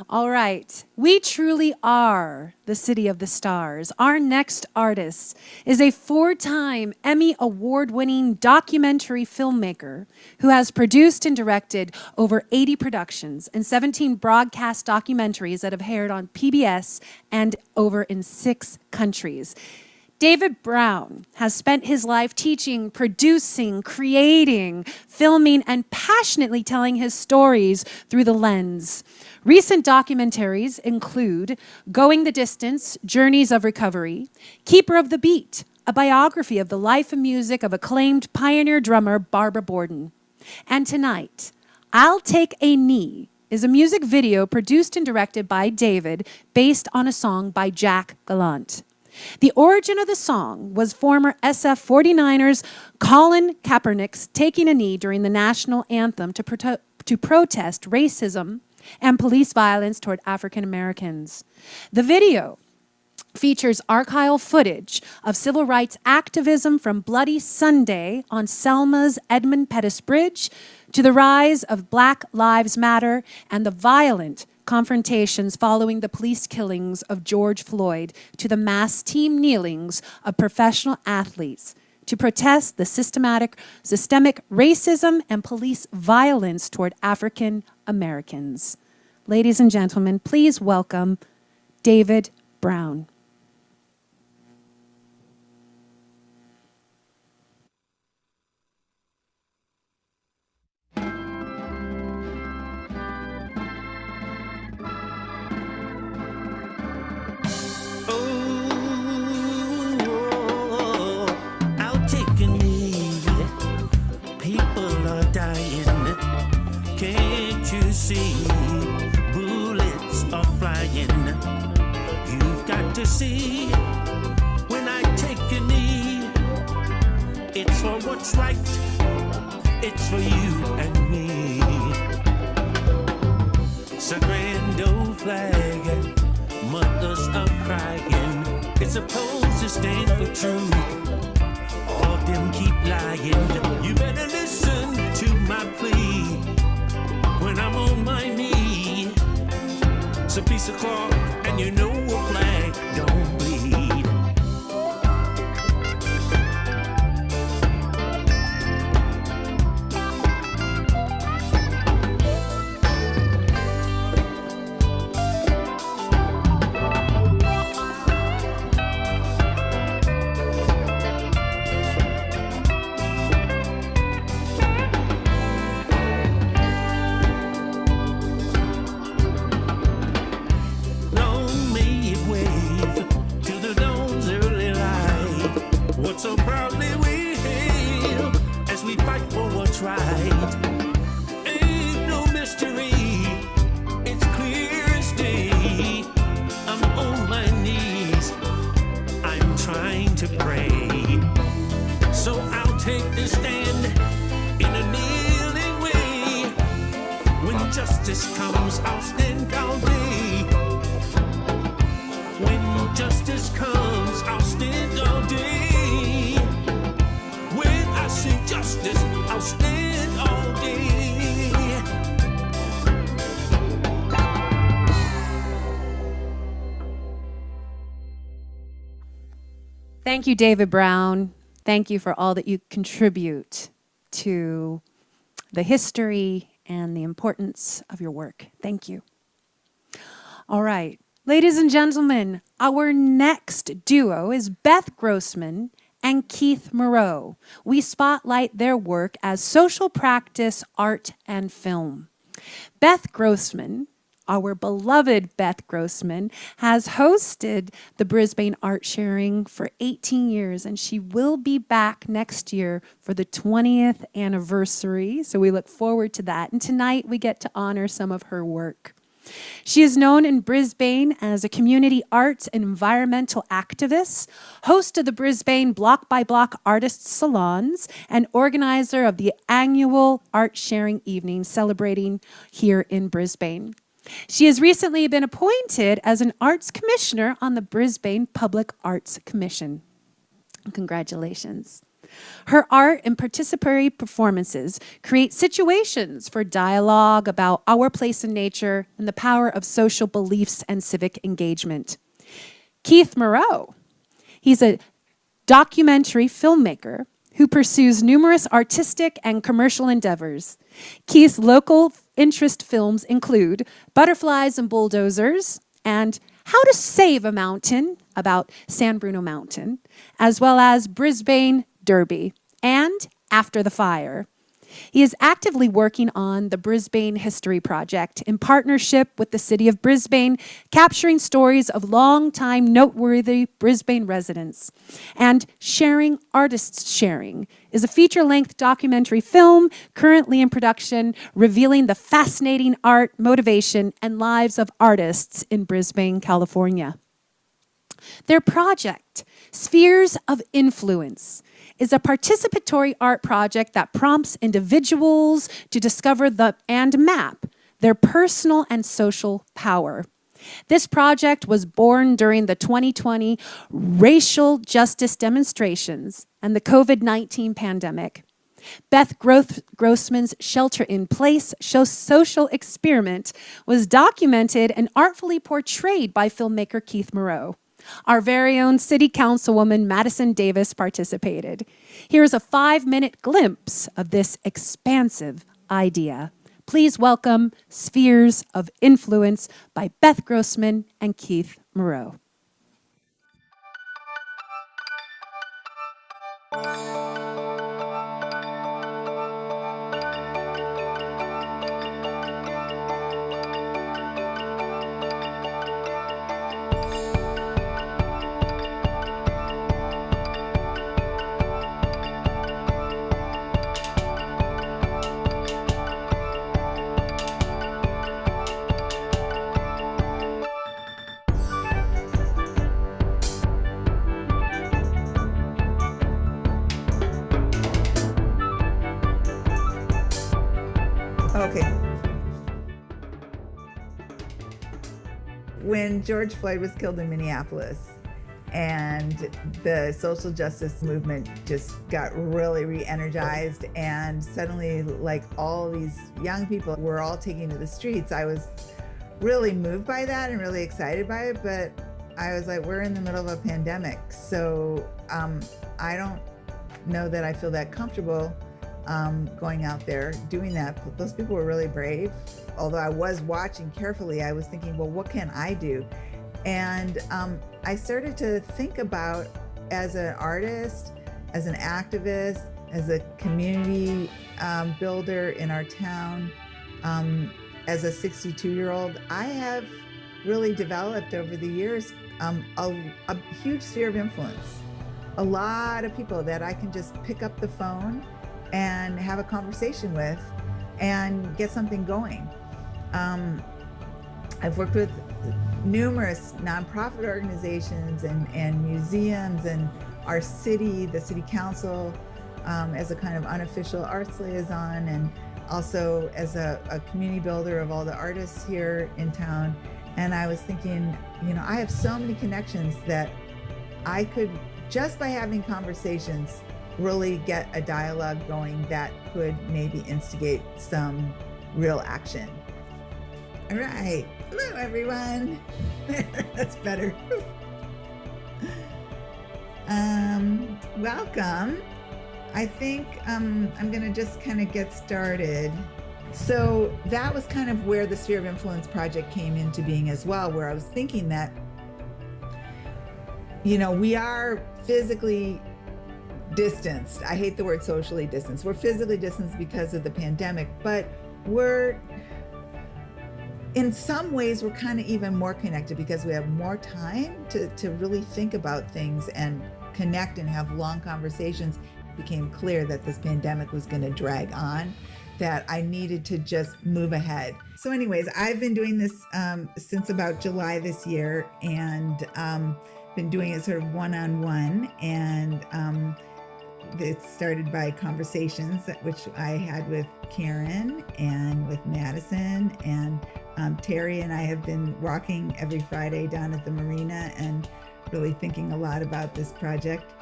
S1: All right. We truly are the city of the stars. Our next artist is a 4-time Emmy Award-winning documentary filmmaker who has produced and directed over 80 productions and 17 broadcast documentaries that have aired on PBS and over in 6 countries. David Brown has spent his life teaching, producing, creating, filming, and passionately telling his stories through the lens. Recent documentaries include Going the Distance, Journeys of Recovery, Keeper of the Beat, a biography of the life and music of acclaimed pioneer drummer Barbara Borden. And tonight, I'll Take a Knee is a music video produced and directed by David based on a song by Jack Gallant. The origin of the song was former SF 49ers Colin Kaepernick's taking a knee during the national anthem to protest racism and police violence toward African Americans. The video features archival footage of civil rights activism from Bloody Sunday on Selma's Edmund Pettus Bridge to the rise of Black Lives Matter and the violent confrontations following the police killings of George Floyd to the mass team kneelings of professional athletes to protest the systemic racism and police violence toward African Americans. Ladies and gentlemen, please welcome David Brown.
S14: Bullets are flying. You've got to see when I take a knee. It's for what's right. It's for you and me. It's a grand old flag. Mothers are crying. It's supposed to stand for truth. All of them keep lying. You better listen to my plea. When I'm on my knee, it's a piece of cloth, and you know a flag don't bleed. So proudly we hail as we fight for what's right. Ain't no mystery, it's clear as day. I'm on my knees, I'm trying to pray. So I'll take this stand in a kneeling way. When justice comes, I'll stand all day. When justice comes, I'll stand all day. Justice, I'll stand all day.
S1: Thank you, David Brown. Thank you for all that you contribute to the history and the importance of your work. Thank you. All right, ladies and gentlemen, our next duo is Beth Grossman and Keith Moreau. We spotlight their work as social practice, art, and film. Beth Grossman, our beloved Beth Grossman, has hosted the Brisbane Art Sharing for 18 years, and she will be back next year for the 20th anniversary, so we look forward to that. And tonight we get to honor some of her work. She is known in Brisbane as a community arts and environmental activist, host of the Brisbane Block by Block Artists Salons, and organizer of the annual Art Sharing Evening celebrating here in Brisbane. She has recently been appointed as an arts commissioner on the Brisbane Public Arts Commission. Congratulations. Her art and participatory performances create situations for dialogue about our place in nature and the power of social beliefs and civic engagement. Keith Moreau, he's a documentary filmmaker who pursues numerous artistic and commercial endeavors. Keith's local interest films include Butterflies and Bulldozers and How to Save a Mountain, about San Bruno Mountain, as well as Brisbane Derby and After the Fire. He is actively working on the Brisbane History Project in partnership with the City of Brisbane, capturing stories of long-time noteworthy Brisbane residents. And Sharing Artists Sharing is a feature-length documentary film currently in production, revealing the fascinating art, motivation, and lives of artists in Brisbane, California. Their project, Spheres of Influence, is a participatory art project that prompts individuals to discover and map their personal and social power. This project was born during the 2020 racial justice demonstrations and the COVID-19 pandemic. Beth Grossman's shelter-in-place social experiment was documented and artfully portrayed by filmmaker Keith Moreau. Our very own City Councilwoman Madison Davis participated. Here's a 5-minute glimpse of this expansive idea. Please welcome Spheres of Influence by Beth Grossman and Keith Moreau.
S15: Okay. When George Floyd was killed in Minneapolis and the social justice movement just got really re-energized, and suddenly like all these young people were all taking to the streets, I was really moved by that and really excited by it. But I was like, we're in the middle of a pandemic, so I don't know that I feel that comfortable going out there doing that. Those people were really brave. Although I was watching carefully, I was thinking, well, what can I do? And I started to think about, as an artist, as an activist, as a community builder in our town, as a 62-year-old, I have really developed over the years a huge sphere of influence. A lot of people that I can just pick up the phone and have a conversation with and get something going. I've worked with numerous nonprofit organizations and museums and our city, the city council, as a kind of unofficial arts liaison, and also as a community builder of all the artists here in town. And I was thinking, you know, I have so many connections that I could, just by having conversations, really get a dialogue going that could maybe instigate some real action. All right, hello everyone. That's better. Welcome. I think I'm gonna just kind of get started. So that was kind of where the Sphere of Influence project came into being as well, where I was thinking that, you know, we are physically distanced. I hate the word socially distanced. We're physically distanced because of the pandemic, but in some ways, we're kind of even more connected because we have more time to really think about things and connect and have long conversations. It became clear that this pandemic was going to drag on, that I needed to just move ahead. So anyways, I've been doing this since about July this year, and been doing it sort of one-on-one, and It started by conversations which I had with Karen and with Madison, and Terry and I have been walking every Friday down at the marina and really thinking a lot about this project.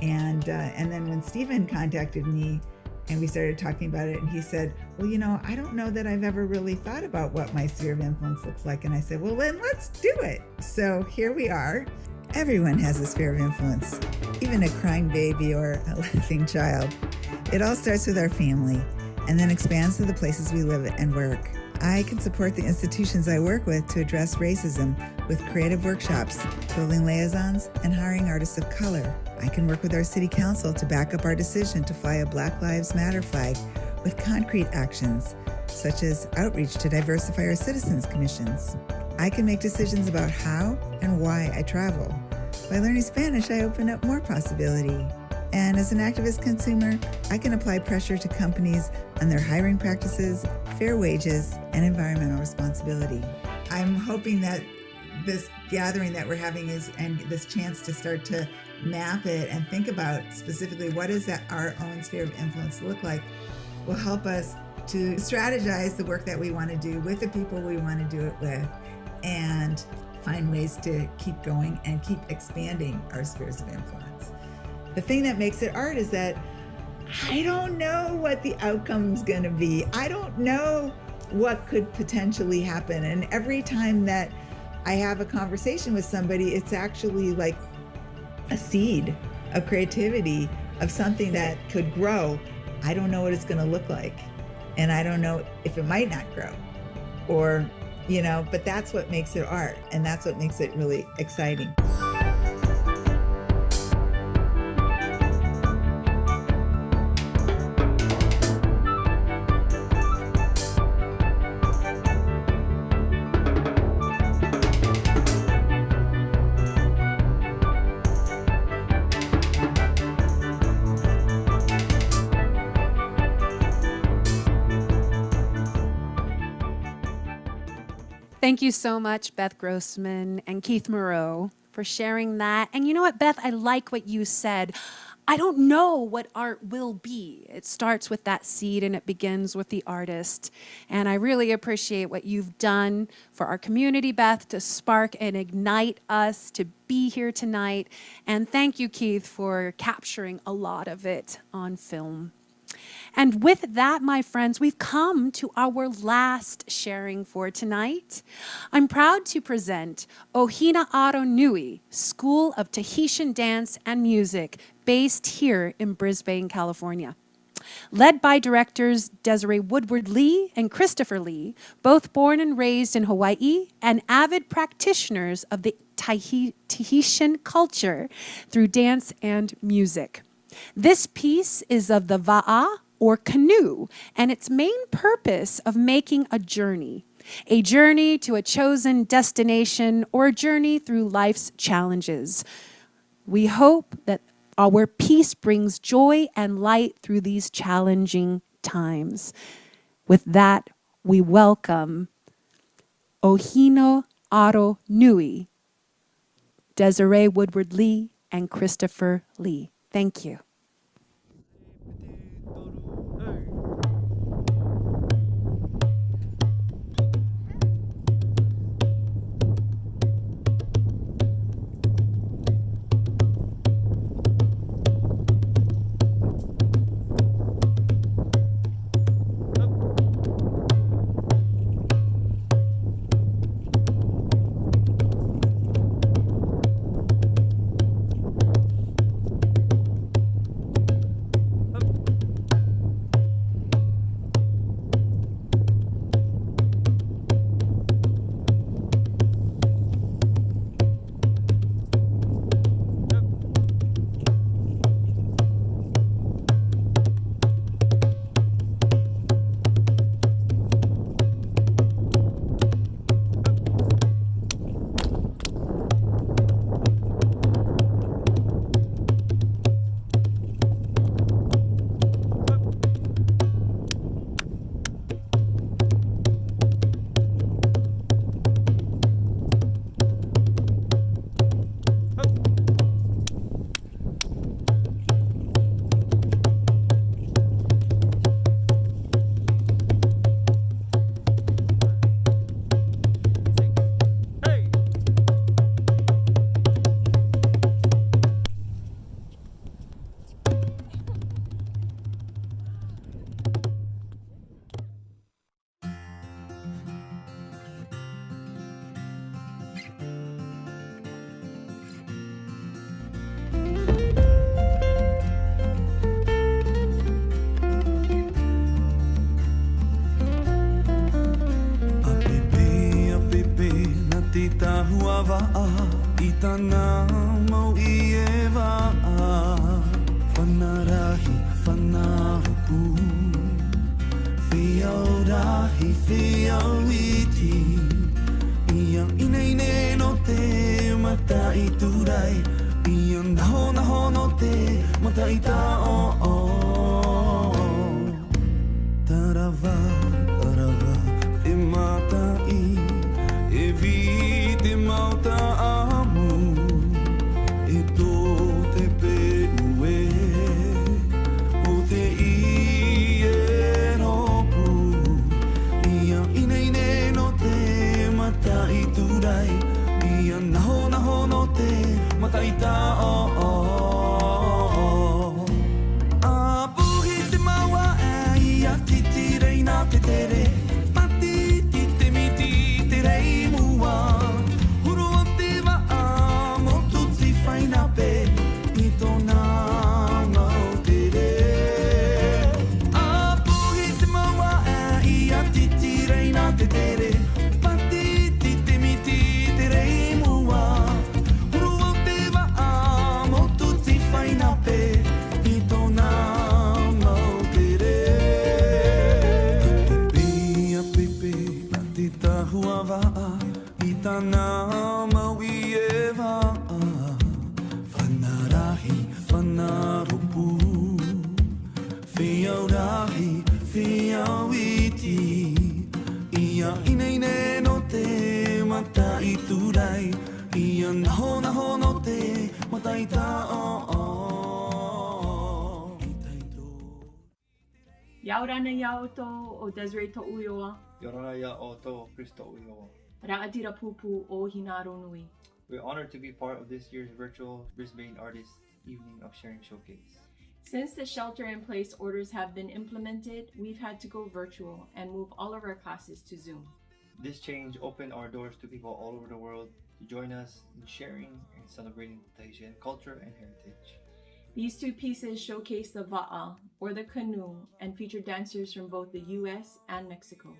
S15: And then when Stephen contacted me and we started talking about it, and he said, well, you know, I don't know that I've ever really thought about what my sphere of influence looks like. And I said, well, then let's do it. So here we are. Everyone has a sphere of influence, even a crying baby or a laughing child. It all starts with our family and then expands to the places we live and work. I can support the institutions I work with to address racism with creative workshops, building liaisons, and hiring artists of color. I can work with our city council to back up our decision to fly a Black Lives Matter flag with concrete actions, such as outreach to diversify our citizens' commissions. I can make decisions about how and why I travel. By learning Spanish, I open up more possibility. And as an activist consumer, I can apply pressure to companies on their hiring practices, fair wages, and environmental responsibility. I'm hoping that this gathering that we're having and this chance to start to map it and think about specifically what does that our own sphere of influence look like will help us to strategize the work that we want to do with the people we want to do it with, and find ways to keep going and keep expanding our spheres of influence. The thing that makes it art is that I don't know what the outcome's going to be. I don't know what could potentially happen. And every time that I have a conversation with somebody, it's actually like a seed of creativity, of something that could grow. I don't know what it's going to look like. And I don't know if it might not grow, or, you know, but that's what makes it art. And that's what makes it really exciting.
S1: Thank you so much, Beth Grossman and Keith Moreau, for sharing that. And you know what, Beth, I like what you said. I don't know what art will be. It starts with that seed and it begins with the artist. And I really appreciate what you've done for our community, Beth, to spark and ignite us to be here tonight. And thank you, Keith, for capturing a lot of it on film. And with that, my friends, we've come to our last sharing for tonight. I'm proud to present Ohina Aro Nui School of Tahitian Dance and Music, based here in Brisbane, California. Led by directors Desiree Woodward-Lee and Christopher Lee, both born and raised in Hawaii and avid practitioners of the Tahitian culture through dance and music. This piece is of the va'a, or canoe, and its main purpose of making a journey to a chosen destination, or a journey through life's challenges. We hope that our piece brings joy and light through these challenging times. With that, we welcome Ohina Aro Nui, Desiree Woodward-Lee, and Christopher Lee. Thank you.
S14: hua waa I tana mau I e waa Whanarahi, whanarupu Whiau rahi, whiau iti Ia ine no te mata I turai Ia naho no te mata I ta o Tarava, te mata I E vi te mauta amu E tō te peue O te I e ropu Ia ine no te mata I turai Ia naho no te mata I ta o A puhi te maua e ia titi reina te tere Mati ti te miti te rei mua Huru o te waa mo tuti whaina pe I tōna mau te re A puhi te maua e ia titi reina te tere Mati ti te miti te rei mua Huru o te waa mo tuti whaina pe I tōna mau te re Pea pepe na te tahua waa I tana mau I e waa Whanarahi, whanarupu Whiau rahi, whiau iti Ia ine no te mata I turai Ia naho no te mata I ta o
S16: Yaurana Yaoto o Desiree To'uyoa.
S17: Yorana ya Oto Christo Uyoa.
S16: Ra'atira Pupu o Hinaro Nui.
S17: We're honored to be part of this year's virtual Brisbane Artists Evening of Sharing Showcase.
S16: Since the shelter-in-place orders have been implemented, we've had to go virtual and move all of our classes to Zoom.
S17: This change opened our doors to people all over the world to join us in sharing and celebrating Tahitian culture and heritage.
S16: These two pieces showcase the va'a, or the canoe, and feature dancers from both the US and Mexico.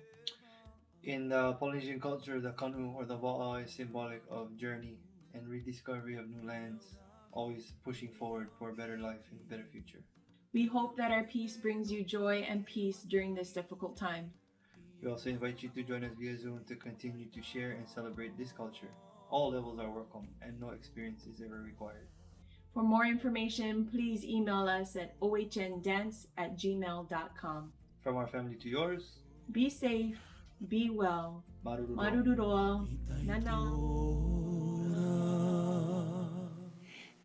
S17: In the Polynesian culture, the canoe or the wa'a is symbolic of journey and rediscovery of new lands, always pushing forward for a better life and a better future.
S16: We hope that our piece brings you joy and peace during this difficult time.
S17: We also invite you to join us via Zoom to continue to share and celebrate this culture. All levels are welcome and no experience is ever required.
S16: For more information, please email us at ohndance@gmail.com.
S17: From our family to yours,
S16: be safe, be well.
S17: Marururoa.
S16: Marururoa. Nana.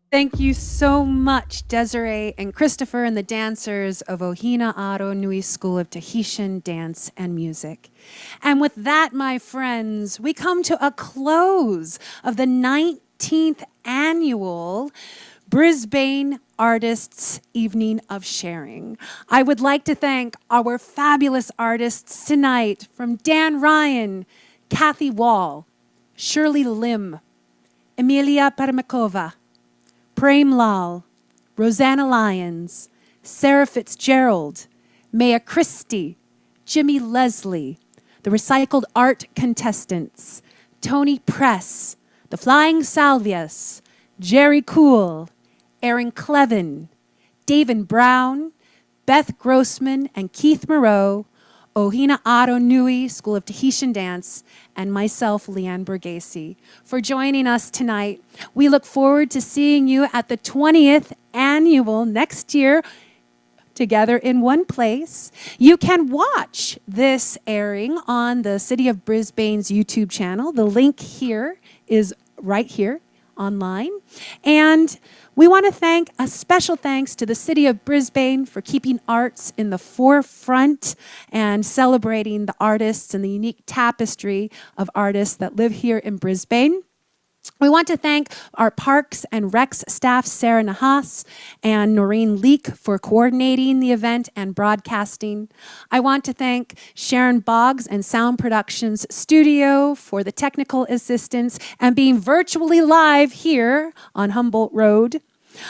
S1: Thank you so much, Desiree and Christopher and the dancers of Ohina Aro Nui School of Tahitian Dance and Music. And with that, my friends, we come to a close of the 19th annual Brisbane Artists Evening of Sharing. I would like to thank our fabulous artists tonight from Dan Ryan, Kathy Wahl, Shirley Lim, Emilia Permakova, Pram Lol, Rosanna Lyons, Sarah Fitzgerald, Maya Christie, Jimmy Leslie, the Recycled Art Contestants, Tony Press, the Flying Salvias, Jerry Cool, Aaron Clevin, David Brown, Beth Grossman, and Keith Moreau, Ohina Aro Nui School of Tahitian Dance, and myself, Leanne Borghese, for joining us tonight. We look forward to seeing you at the 20th annual next year together in one place. You can watch this airing on the City of Brisbane's YouTube channel. The link here is right here online. And we want to thank a special thanks to the City of Brisbane for keeping arts in the forefront and celebrating the artists and the unique tapestry of artists that live here in Brisbane. We want to thank our Parks and Recs staff, Sarah Nahas and Noreen Leek, for coordinating the event and broadcasting. I want to thank Sharon Boggs and Sound Productions Studio for the technical assistance and being virtually live here on Humboldt Road.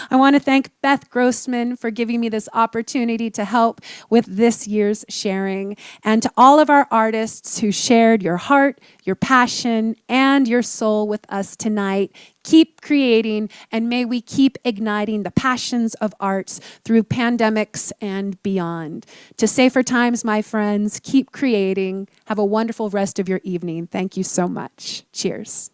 S1: I want to thank Beth Grossman for giving me this opportunity to help with this year's sharing, and to all of our artists who shared your heart, your passion, and your soul with us tonight. Keep creating, and may we keep igniting the passions of arts through pandemics and beyond. To safer times, my friends, keep creating. Have a wonderful rest of your evening. Thank you so much. Cheers.